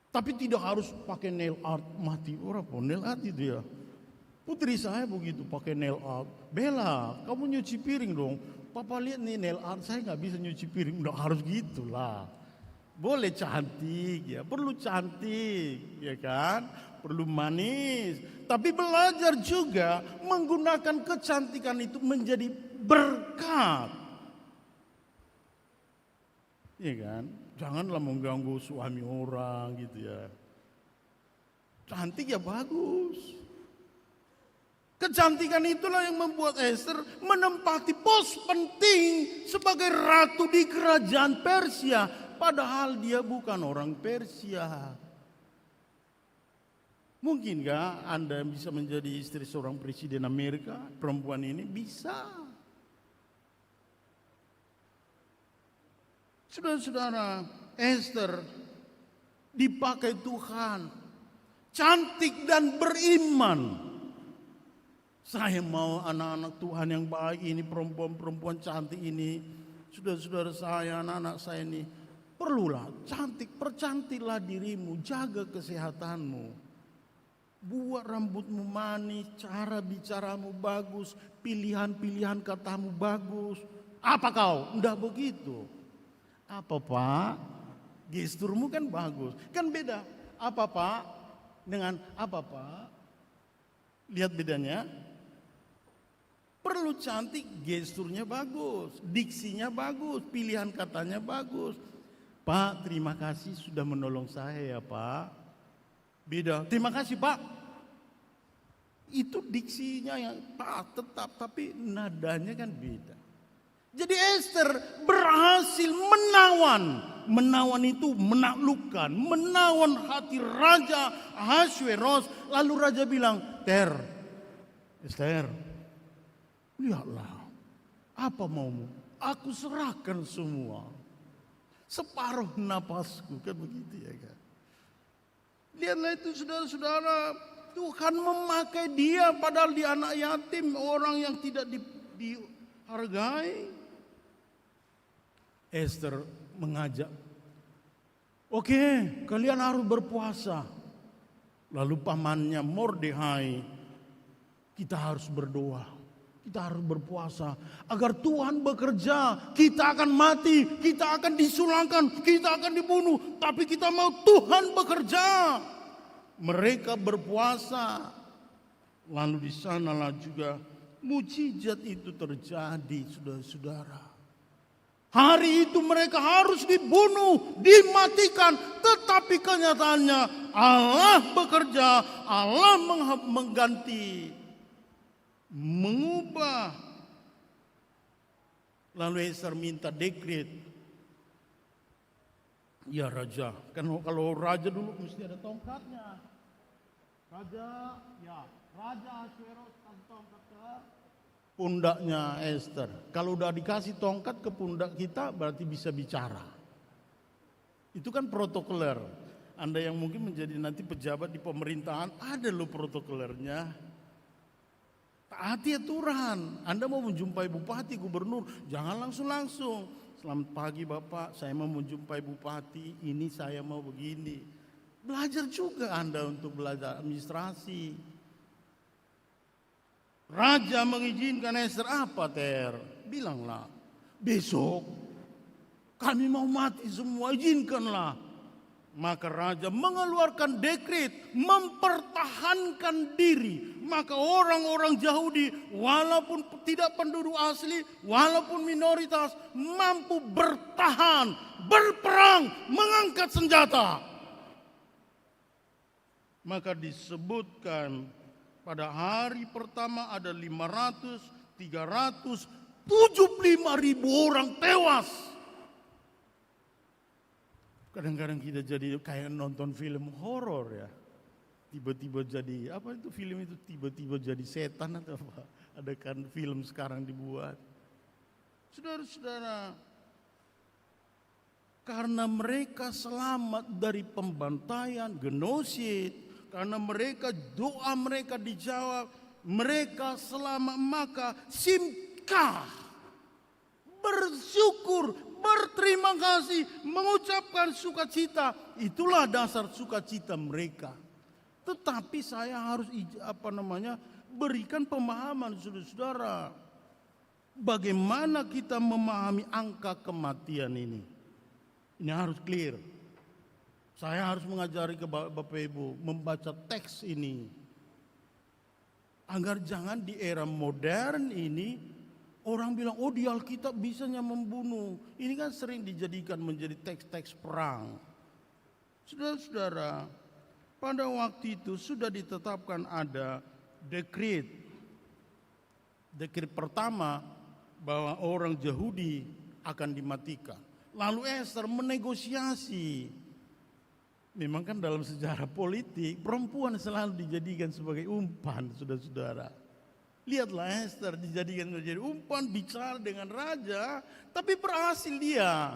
Tapi tidak harus pakai nail art mati. Orang pun nail art itu ya. Putri saya begitu pakai nail art. Bella, kamu nyuci piring dong. Papa lihat nih nail art saya nggak bisa nyuci piring. Udah harus gitulah. Boleh cantik ya, perlu cantik ya kan, perlu manis. Tapi belajar juga menggunakan kecantikan itu menjadi berkat. Ya kan, janganlah mengganggu suami orang gitu ya. Cantik ya bagus. Kecantikan itulah yang membuat Esther menempati pos penting sebagai ratu di kerajaan Persia. Padahal dia bukan orang Persia. Mungkinkah Anda bisa menjadi istri seorang presiden Amerika? Perempuan ini bisa. Saudara-saudara, Esther dipakai Tuhan. Cantik dan beriman. Saya mau anak-anak Tuhan yang baik ini, perempuan-perempuan cantik ini. Saudara-saudara saya, anak-anak saya ini. Perlulah cantik, percantiklah dirimu, jaga kesehatanmu. Buat rambutmu manis, cara bicaramu bagus, pilihan-pilihan katamu bagus. Apa kau? Enggak begitu. Apa Pak? Gesturmu kan bagus. Kan beda. Apa Pak? Dengan apa Pak? Lihat bedanya. Perlu cantik, gesturnya bagus, diksinya bagus, pilihan katanya bagus. Pak, terima kasih sudah menolong saya ya Pak. Beda, terima kasih Pak. Itu diksinya yang Pak tetap, tapi nadanya kan beda. Jadi Esther berhasil menawan. Menawan itu menaklukkan, menawan hati Raja Ahasuerus. Lalu Raja bilang, Esther, lihatlah, apa maumu? Aku serahkan semua. Separuh napasku, kan begitu ya kan. Lihatlah itu saudara-saudara, Tuhan memakai dia padahal dia anak yatim, orang yang tidak dihargai. Esther mengajak, oke, kalian harus berpuasa. Lalu pamannya Mordekhai, kita harus berdoa. Kita harus berpuasa agar Tuhan bekerja. Kita akan mati, kita akan disulangkan, kita akan dibunuh. Tapi kita mau Tuhan bekerja. Mereka berpuasa. Lalu di sanalah juga mujizat itu terjadi, saudara-saudara. Hari itu mereka harus dibunuh, dimatikan. Tetapi kenyataannya Allah bekerja, Allah mengganti, mengubah. Lalu Esther minta dekret. Ya Raja, kan kalau Raja dulu mesti ada tongkatnya. Raja Ahasuerus kasih tongkat ke pundaknya Esther. Kalau udah dikasih tongkat ke pundak kita berarti bisa bicara. Itu kan protokoler. Anda yang mungkin menjadi nanti pejabat di pemerintahan, ada loh protokolernya. Taati aturan. Anda mau menjumpai bupati, gubernur, jangan langsung-langsung. Selamat pagi Bapak, saya mau menjumpai Bupati, ini saya mau begini. Belajar juga Anda untuk belajar administrasi. Raja mengizinkan Ester apa Ter? Bilanglah, besok kami mau mati semua, izinkanlah. Maka raja mengeluarkan dekret mempertahankan diri. Maka orang-orang Yahudi walaupun tidak penduduk asli, walaupun minoritas, mampu bertahan, berperang, mengangkat senjata. Maka disebutkan pada hari pertama ada 375.000 orang tewas. Kadang-kadang kita jadi kayak nonton film horor ya. Tiba-tiba jadi, apa itu film itu? Tiba-tiba jadi setan atau apa? Ada kan film sekarang dibuat. Saudara-saudara, karena mereka selamat dari pembantaian, genosid, karena mereka doa mereka dijawab, mereka selamat, maka simkah, bersyukur, berterima kasih, mengucapkan sukacita. Itulah dasar sukacita mereka. Tetapi saya harus berikan pemahaman saudara-saudara. Bagaimana kita memahami angka kematian ini? Ini harus clear. Saya harus mengajari ke Bapak Ibu membaca teks ini. Agar jangan di era modern ini orang bilang, oh di Alkitab bisanya membunuh. Ini kan sering dijadikan menjadi teks-teks perang. Saudara-saudara, pada waktu itu sudah ditetapkan ada dekret. Dekret pertama bahwa orang Yahudi akan dimatikan. Lalu Ester menegosiasi. Memang kan dalam sejarah politik, perempuan selalu dijadikan sebagai umpan, saudara-saudara. Lihatlah Ester dijadikan menjadi umpan, bicara dengan raja, tapi berhasil dia.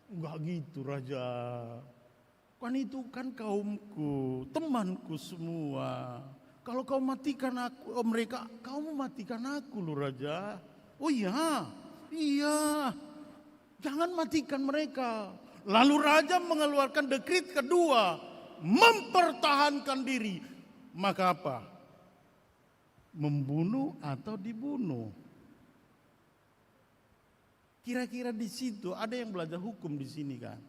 Enggak gitu raja. Kan itu kan kaumku, temanku semua. Kalau kau matikan aku, mereka, kau mematikan aku loh raja. Oh iya, iya. Jangan matikan mereka. Lalu raja mengeluarkan dekret kedua, mempertahankan diri. Maka apa? Membunuh atau dibunuh. Kira-kira di situ ada yang belajar hukum di sini kan?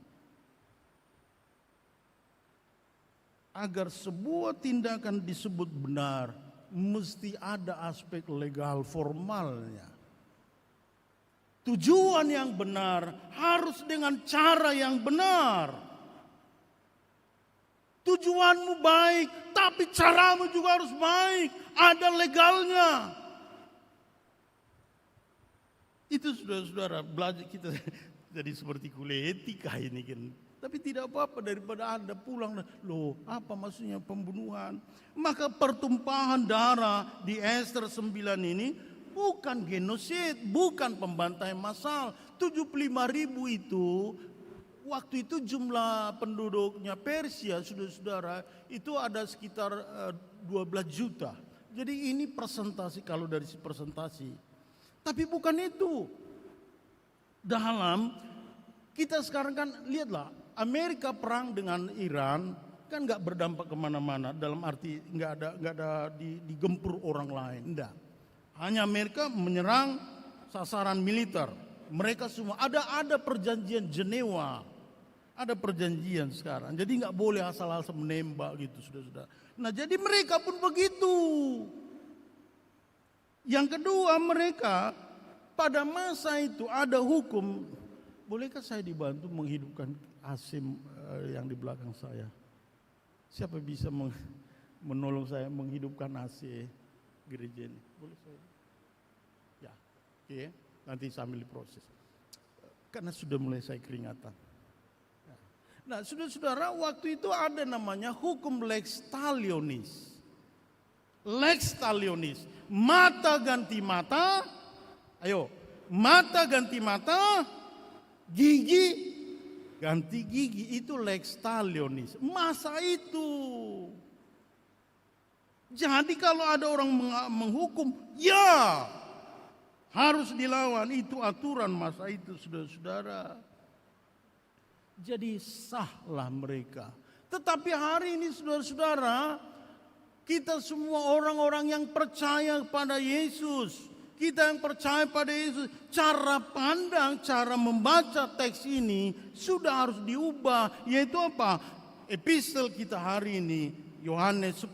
Agar sebuah tindakan disebut benar, mesti ada aspek legal formalnya. Tujuan yang benar harus dengan cara yang benar. Tujuanmu baik, tapi caramu juga harus baik. Ada legalnya. Itu saudara-saudara, belajar kita jadi seperti kuliah etika ini kan. Tapi tidak apa-apa daripada Anda pulang, loh apa maksudnya pembunuhan. Maka pertumpahan darah di Ester 9 ini bukan genosid, bukan pembantaian massal. 75.000 itu, waktu itu jumlah penduduknya Persia, saudara-saudara, itu ada sekitar 12 juta. Jadi ini presentasi, kalau dari presentasi. Tapi bukan itu. Dalam, kita sekarang kan, lihatlah, Amerika perang dengan Iran, kan nggak berdampak kemana-mana, dalam arti nggak ada digempur orang lain, enggak. Hanya Amerika menyerang sasaran militer. Mereka semua ada perjanjian Jenewa, ada perjanjian sekarang. Jadi nggak boleh asal-asal menembak gitu, sudah. Nah jadi mereka pun begitu. Yang kedua mereka pada masa itu ada hukum. Bolehkah saya dibantu menghidupkan AC yang di belakang saya? Siapa bisa menolong saya menghidupkan AC gereja ini? Boleh saya? Ya, oke. Nanti sambil diproses. Karena sudah mulai saya keringatan. Nah, saudara-saudara, waktu itu ada namanya hukum lex talionis. Lex talionis, mata ganti mata. Ayo, mata ganti mata, gigi ganti gigi, itu lex talionis. Masa itu. Jadi kalau ada orang menghukum, ya harus dilawan. Itu aturan masa itu, saudara-saudara. Jadi sahlah mereka. Tetapi hari ini saudara-saudara, kita semua orang-orang yang percaya pada Yesus, kita yang percaya pada Yesus, cara pandang, cara membaca teks ini sudah harus diubah. Yaitu apa? Epistel kita hari ini, Yohanes 10,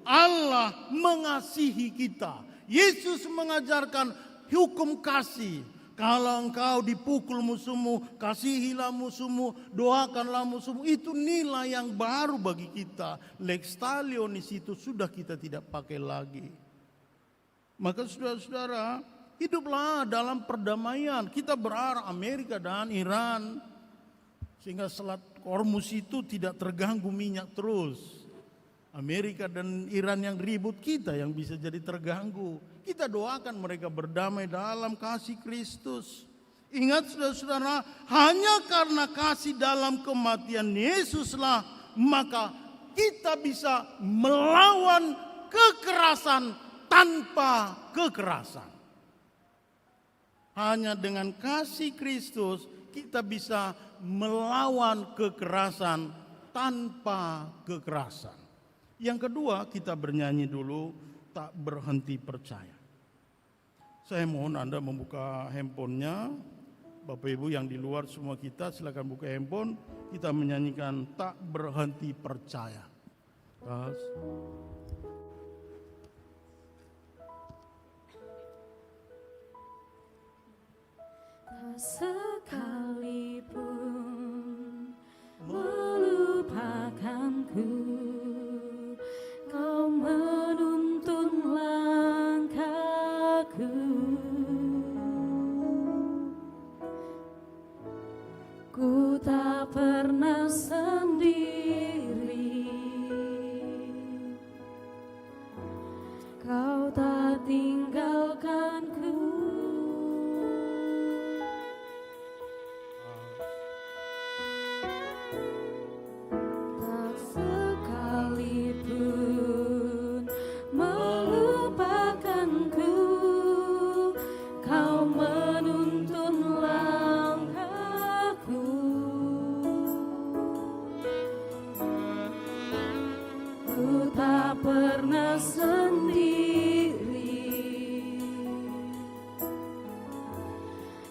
Allah mengasihi kita. Yesus mengajarkan hukum kasih. Kalau engkau dipukul musuhmu, kasihilah musuhmu, doakanlah musuhmu. Itu nilai yang baru bagi kita. Lex talionis itu sudah kita tidak pakai lagi. Maka saudara-saudara, hiduplah dalam perdamaian. Kita berharap Amerika dan Iran, sehingga Selat Hormuz itu tidak terganggu minyak terus. Amerika dan Iran yang ribut, kita yang bisa jadi terganggu. Kita doakan mereka berdamai dalam kasih Kristus. Ingat saudara-saudara, hanya karena kasih dalam kematian Yesuslah, maka kita bisa melawan kekerasan tanpa kekerasan. Hanya dengan kasih Kristus kita bisa melawan kekerasan tanpa kekerasan. Yang kedua, kita bernyanyi dulu, tak berhenti percaya. Saya mohon Anda membuka handphonenya. Bapak Ibu yang di luar semua kita silakan buka handphone. Kita menyanyikan tak berhenti percaya. Tak sekalipun melupakanku, Kau menuntun langkahku. Ku tak pernah sendiri, Kau tak tinggalkanku. Tak sekalipun melupakanku, Kau menuntun langkahku. Ku tak pernah sendiri,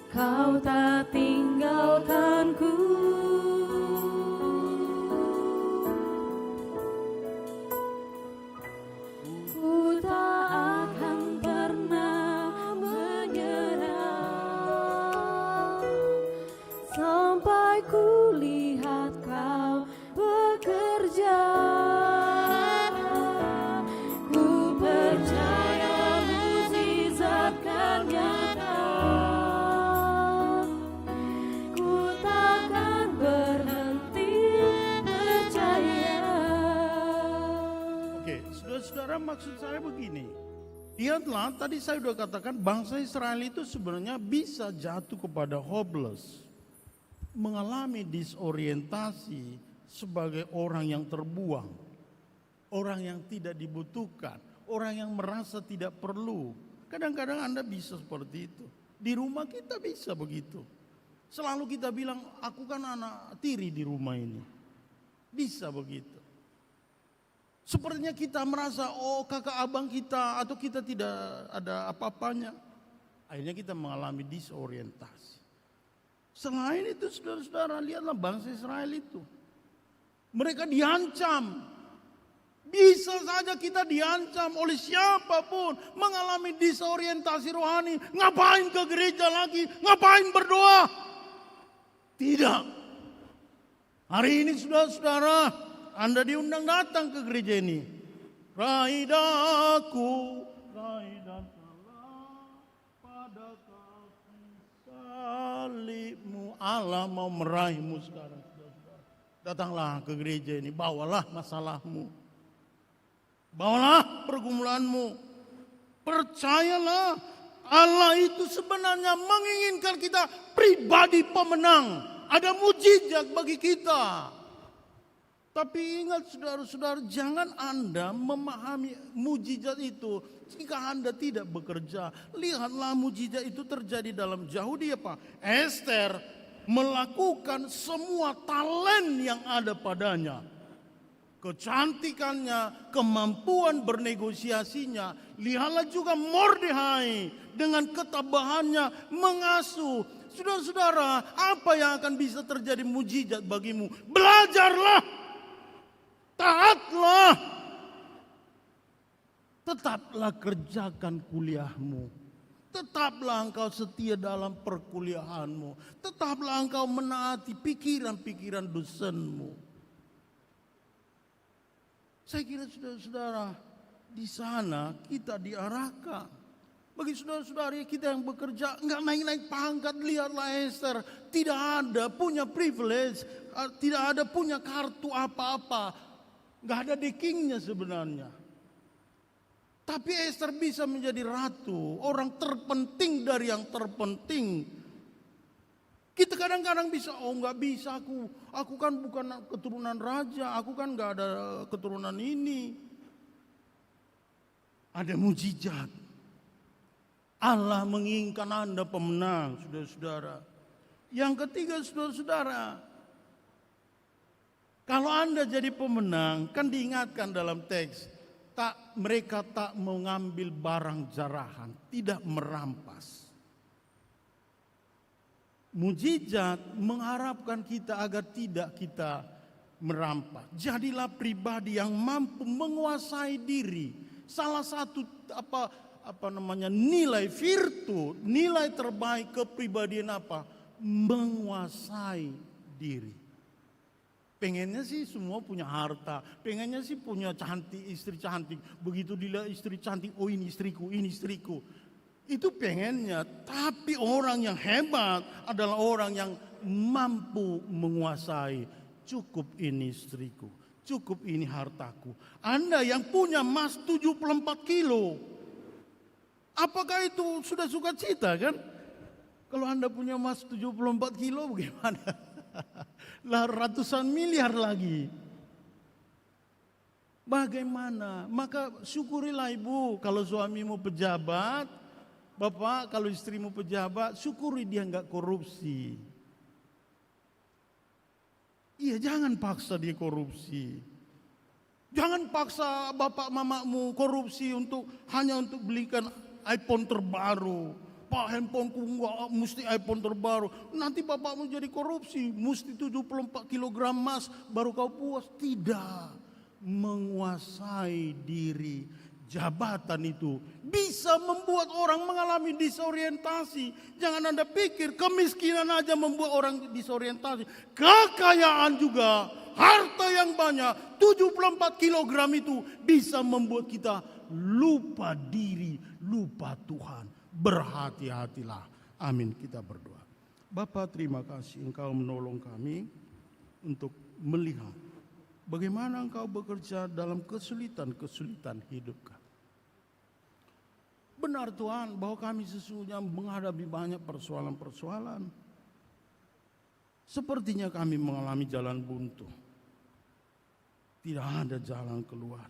Kau tak tinggalkanku. Ku tak akan pernah menyerah sampai ku lihat Kau bekerja. Ku percaya mukjizat kan nyata. Ku takkan berhenti percaya. Oke, saudara-saudara, maksud saya begini. Lihatlah, tadi saya sudah katakan bangsa Israel itu sebenarnya bisa jatuh kepada hopeless. Mengalami disorientasi sebagai orang yang terbuang. Orang yang tidak dibutuhkan. Orang yang merasa tidak perlu. Kadang-kadang Anda bisa seperti itu. Di rumah kita bisa begitu. Selalu kita bilang, aku kan anak tiri di rumah ini. Bisa begitu. Sepertinya kita merasa, oh kakak abang kita, atau kita tidak ada apa-apanya. Akhirnya kita mengalami disorientasi. Selain itu saudara-saudara, lihatlah bangsa Israel itu. Mereka diancam. Bisa saja kita diancam oleh siapapun, mengalami disorientasi rohani. Ngapain ke gereja lagi? Ngapain berdoa? Tidak. Hari ini saudara-saudara, Anda diundang datang ke gereja ini. Raih daku, raih datanglah pada kasih salibmu. Allah mau meraihmu sekarang. Datanglah ke gereja ini, bawalah masalahmu. Bawalah pergumulanmu. Percayalah, Allah itu sebenarnya menginginkan kita pribadi pemenang. Ada mujizat bagi kita. Tapi ingat saudara-saudara, jangan Anda memahami mujizat itu jika Anda tidak bekerja. Lihatlah mujizat itu terjadi dalam Yahudi apa? Ester melakukan semua talent yang ada padanya. Kecantikannya, kemampuan bernegosiasinya. Lihatlah juga Mordehai dengan ketabahannya mengasuh. Saudara-saudara, apa yang akan bisa terjadi mujizat bagimu? Belajarlah, taatlah, tetaplah kerjakan kuliahmu. Tetaplah engkau setia dalam perkuliahanmu. Tetaplah engkau menaati pikiran-pikiran dosenmu. Saya kira saudara-saudara, di sana kita diarahkan. Bagi saudara-saudari kita yang bekerja, enggak naik-naik pangkat, lihatlah Esther. Tidak ada punya privilege, tidak ada punya kartu apa-apa. Enggak ada dekingnya sebenarnya. Tapi Esther bisa menjadi ratu, orang terpenting dari yang terpenting. Kita kadang-kadang bisa, oh nggak bisa aku kan bukan keturunan raja, aku kan nggak ada keturunan ini. Ada mujizat. Allah menginginkan Anda pemenang, saudara-saudara. Yang ketiga, saudara-saudara, kalau Anda jadi pemenang, kan diingatkan dalam teks, mereka tak mengambil barang jarahan, tidak merampas. Mujizat mengharapkan kita agar tidak kita merampas. Jadilah pribadi yang mampu menguasai diri. Salah satu nilai virtu, nilai terbaik kepribadian apa? Menguasai diri. Pengennya sih semua punya harta, pengennya sih punya cantik, istri cantik. Begitu dilihat istri cantik, oh ini istriku, ini istriku. Itu pengennya, tapi orang yang hebat adalah orang yang mampu menguasai. Cukup ini istriku, cukup ini hartaku. Anda yang punya emas 74 kilo, apakah itu sudah sukacita kan? Kalau Anda punya emas 74 kilo bagaimana? Lah ratusan miliar lagi. Bagaimana? Maka syukurilah ibu kalau suamimu pejabat. Bapak, kalau istrimu pejabat, syukuri dia enggak korupsi. Iya, jangan paksa dia korupsi. Jangan paksa bapak mamamu korupsi hanya untuk belikan iPhone terbaru. Pak, handphoneku enggak mesti iPhone terbaru. Nanti bapakmu jadi korupsi, mesti 74 kg emas baru kau puas. Tidak. Menguasai diri. Jabatan itu bisa membuat orang mengalami disorientasi. Jangan Anda pikir kemiskinan aja membuat orang disorientasi. Kekayaan juga, harta yang banyak, 74 kg itu bisa membuat kita lupa diri, lupa Tuhan. Berhati-hatilah. Amin, kita berdoa. Bapa, terima kasih Engkau menolong kami untuk melihat bagaimana Engkau bekerja dalam kesulitan-kesulitan hidup kami. Benar Tuhan bahwa kami sesungguhnya menghadapi banyak persoalan-persoalan. Sepertinya kami mengalami jalan buntu. Tidak ada jalan keluar.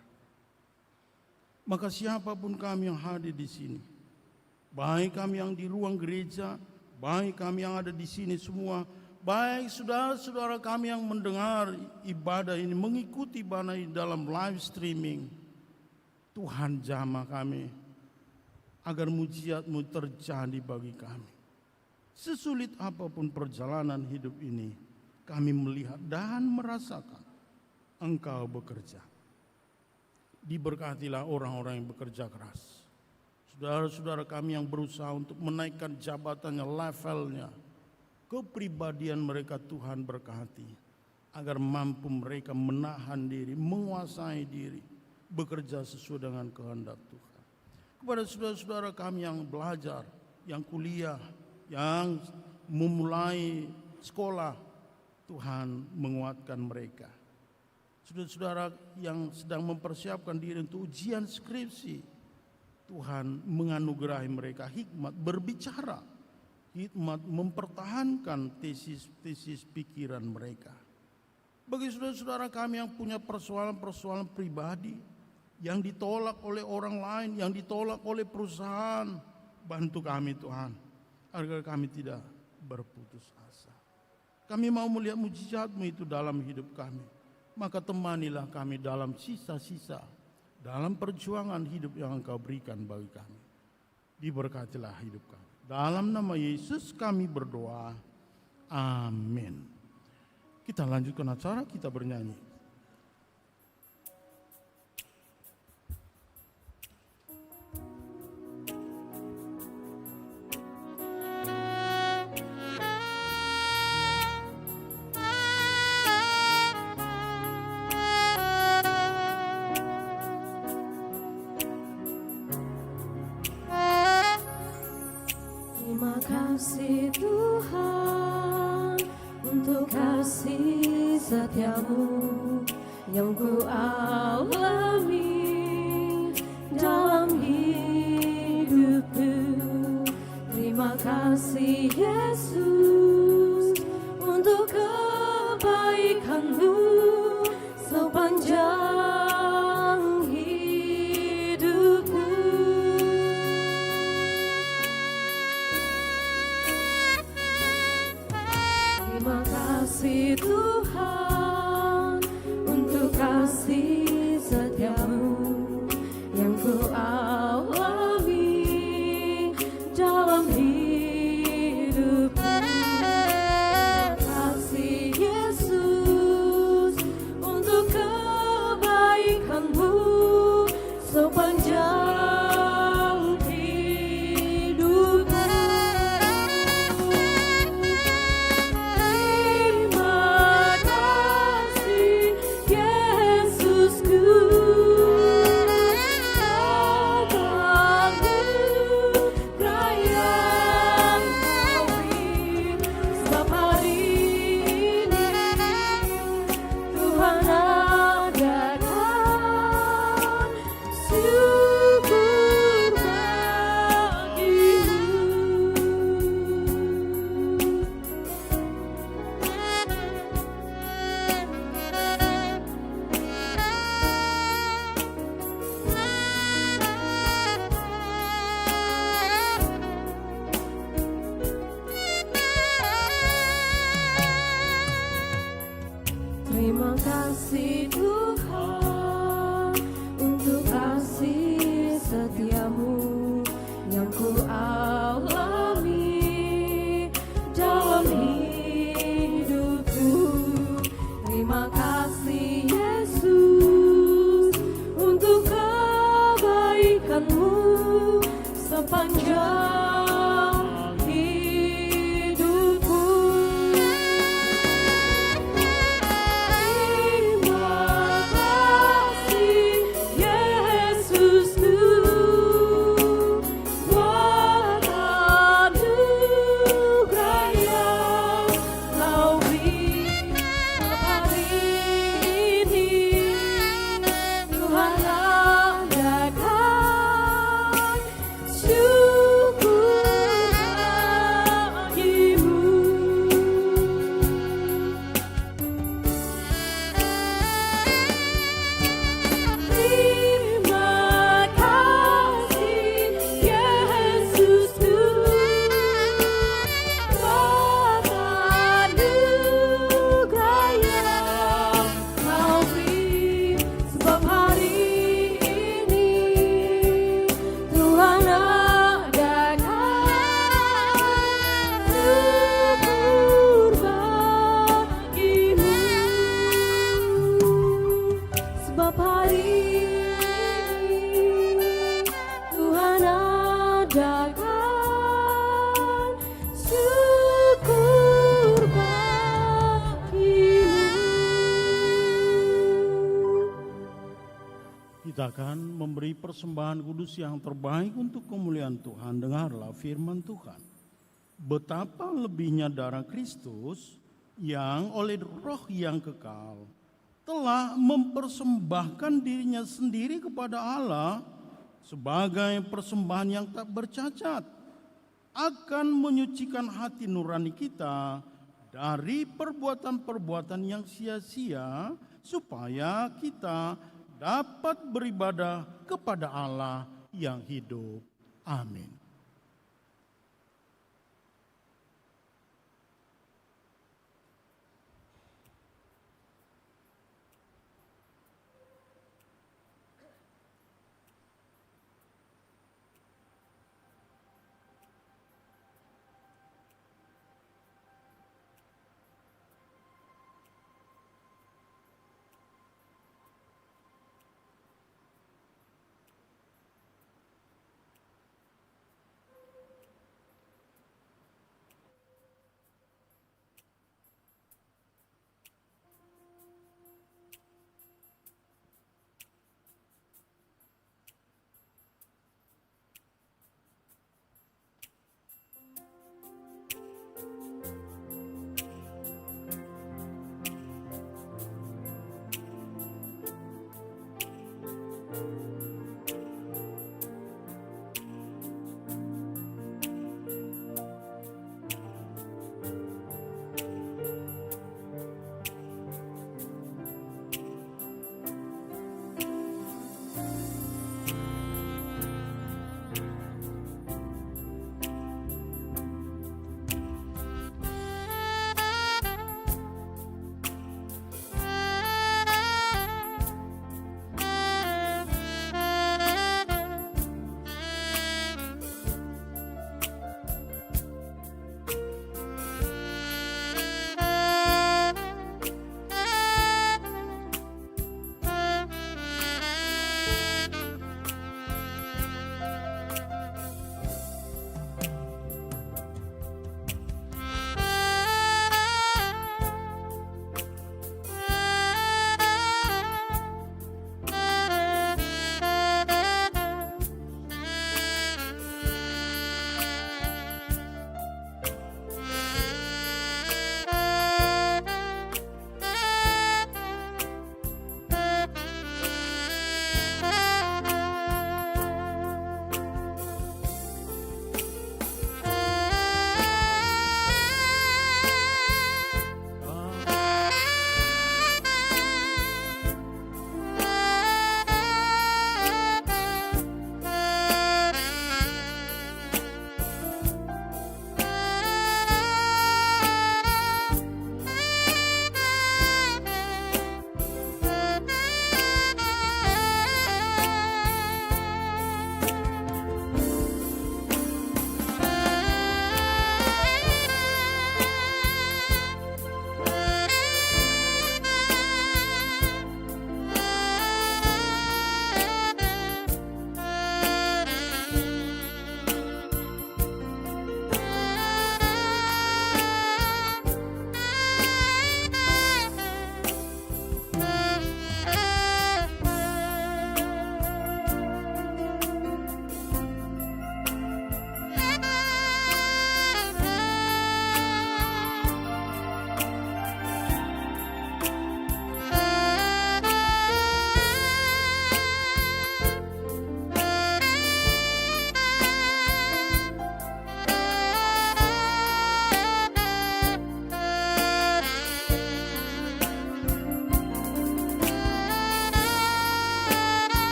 Maka siapapun kami yang hadir di sini, baik kami yang di ruang gereja, baik kami yang ada di sini semua, baik saudara-saudara kami yang mendengar ibadah ini, mengikuti ibadah ini dalam live streaming, Tuhan jamah kami agar mujizat-Mu terjadi bagi kami. Sesulit apapun perjalanan hidup ini, kami melihat dan merasakan Engkau bekerja. Diberkatilah orang-orang yang bekerja keras. Saudara-saudara kami yang berusaha untuk menaikkan jabatannya, levelnya, kepribadian mereka Tuhan berkati. Agar mampu mereka menahan diri, menguasai diri, bekerja sesuai dengan kehendak Tuhan. Kepada saudara-saudara kami yang belajar, yang kuliah, yang memulai sekolah, Tuhan menguatkan mereka. Saudara-saudara yang sedang mempersiapkan diri untuk ujian skripsi, Tuhan menganugerahi mereka hikmat berbicara, hikmat mempertahankan tesis-tesis pikiran mereka. Bagi saudara-saudara kami yang punya persoalan-persoalan pribadi, yang ditolak oleh orang lain, yang ditolak oleh perusahaan, bantu kami Tuhan, agar kami tidak berputus asa. Kami mau melihat mujizat-Mu itu dalam hidup kami. Maka temanilah kami dalam sisa-sisa, dalam perjuangan hidup yang Engkau berikan bagi kami. Diberkatilah hidup kami. Dalam nama Yesus kami berdoa. Amin. Kita lanjutkan acara, kita bernyanyi. Terima kasih Tuhan untuk kasih setiamu yang ku alami dalam hidupku. Terima kasih Yesus untuk kebaikan-Mu sepanjang hidupku. Terima kasih Tuhan untuk kasih setiamu yang ku alami dalam hidupku. Terima kasih Yesus untuk kebaikan-Mu sepanjang hidupku. Terima kasih Tuhan untuk kasih setiamu yang ku alami dalam hidupku. Terima kasih Yesus untuk kebaikan-Mu sepanjang hidupku. Kita akan memberi persembahan kudus yang terbaik untuk kemuliaan Tuhan. Dengarlah firman Tuhan. Betapa lebihnya darah Kristus yang oleh roh yang kekal telah mempersembahkan dirinya sendiri kepada Allah sebagai persembahan yang tak bercacat, akan menyucikan hati nurani kita dari perbuatan-perbuatan yang sia-sia, supaya kita dapat beribadah kepada Allah yang hidup. Amin.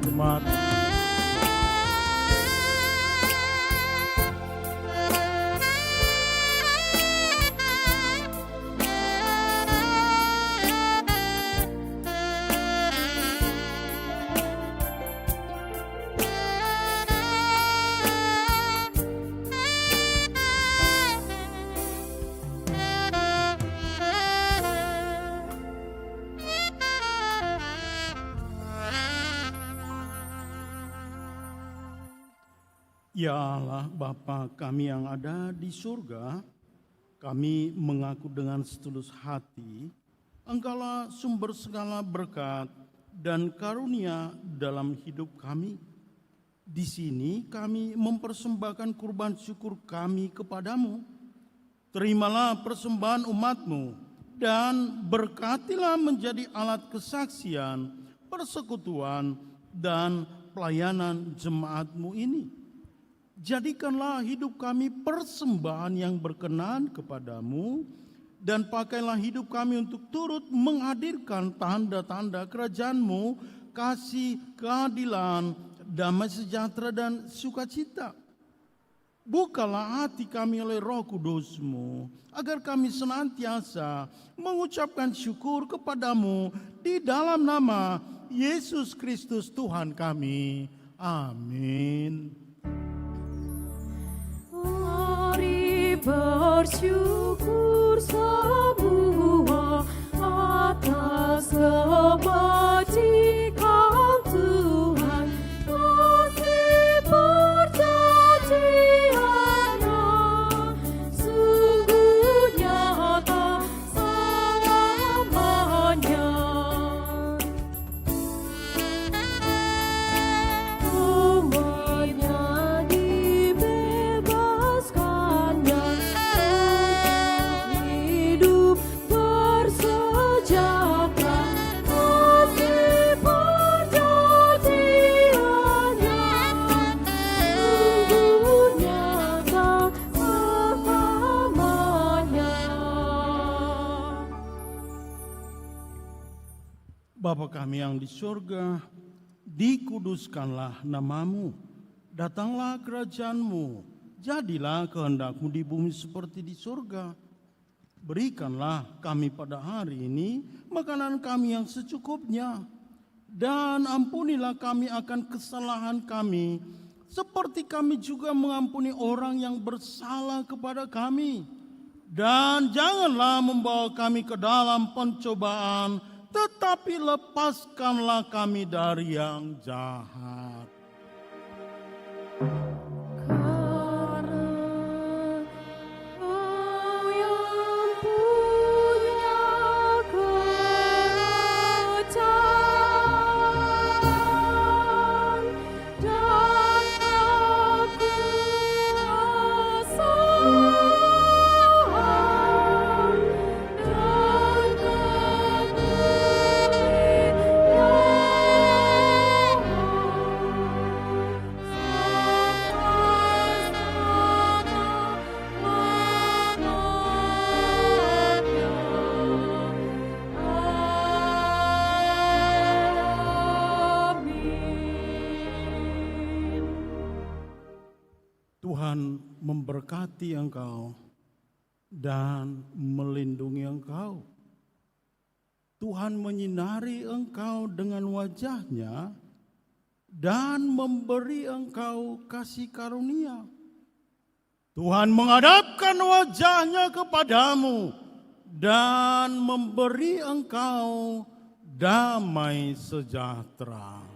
Jemaat, ya Allah Bapa kami yang ada di surga, kami mengaku dengan setulus hati, Engkaulah sumber segala berkat dan karunia dalam hidup kami. Di sini kami mempersembahkan kurban syukur kami kepadamu. Terimalah persembahan umat-Mu dan berkatilah menjadi alat kesaksian, persekutuan, dan pelayanan jemaat-Mu ini. Jadikanlah hidup kami persembahan yang berkenan kepadamu, dan pakailah hidup kami untuk turut menghadirkan tanda-tanda kerajaan-Mu, kasih, keadilan, damai sejahtera, dan sukacita. Bukalah hati kami oleh Roh Kudus-Mu, agar kami senantiasa mengucapkan syukur kepadamu di dalam nama Yesus Kristus Tuhan kami. Amin. Mari bersyukur semua atas kebajikan Tuhan, kasih perjanjian-Nya sungguh nyata selamanya. Umatnya dibebaskan dan hidup bersejahtera, kasih perjanjian-Nya sungguh nyata selamanya. Bapa kami yang di surga, dikuduskanlah namamu, datanglah kerajaan-Mu, jadilah kehendak-Mu di bumi seperti di surga. Berikanlah kami pada hari ini makanan kami yang secukupnya, dan ampunilah kami akan kesalahan kami, seperti kami juga mengampuni orang yang bersalah kepada kami. Dan janganlah membawa kami ke dalam pencobaan, tetapi lepaskanlah kami dari yang jahat. Karena Kau yang punya kerajaan dan kekuasaan dan Tuhan memberkati engkau dan melindungi engkau. Tuhan menyinari engkau dengan wajah-Nya dan memberi engkau kasih karunia. Tuhan menghadapkan wajah-Nya kepadamu dan memberi engkau damai sejahtera.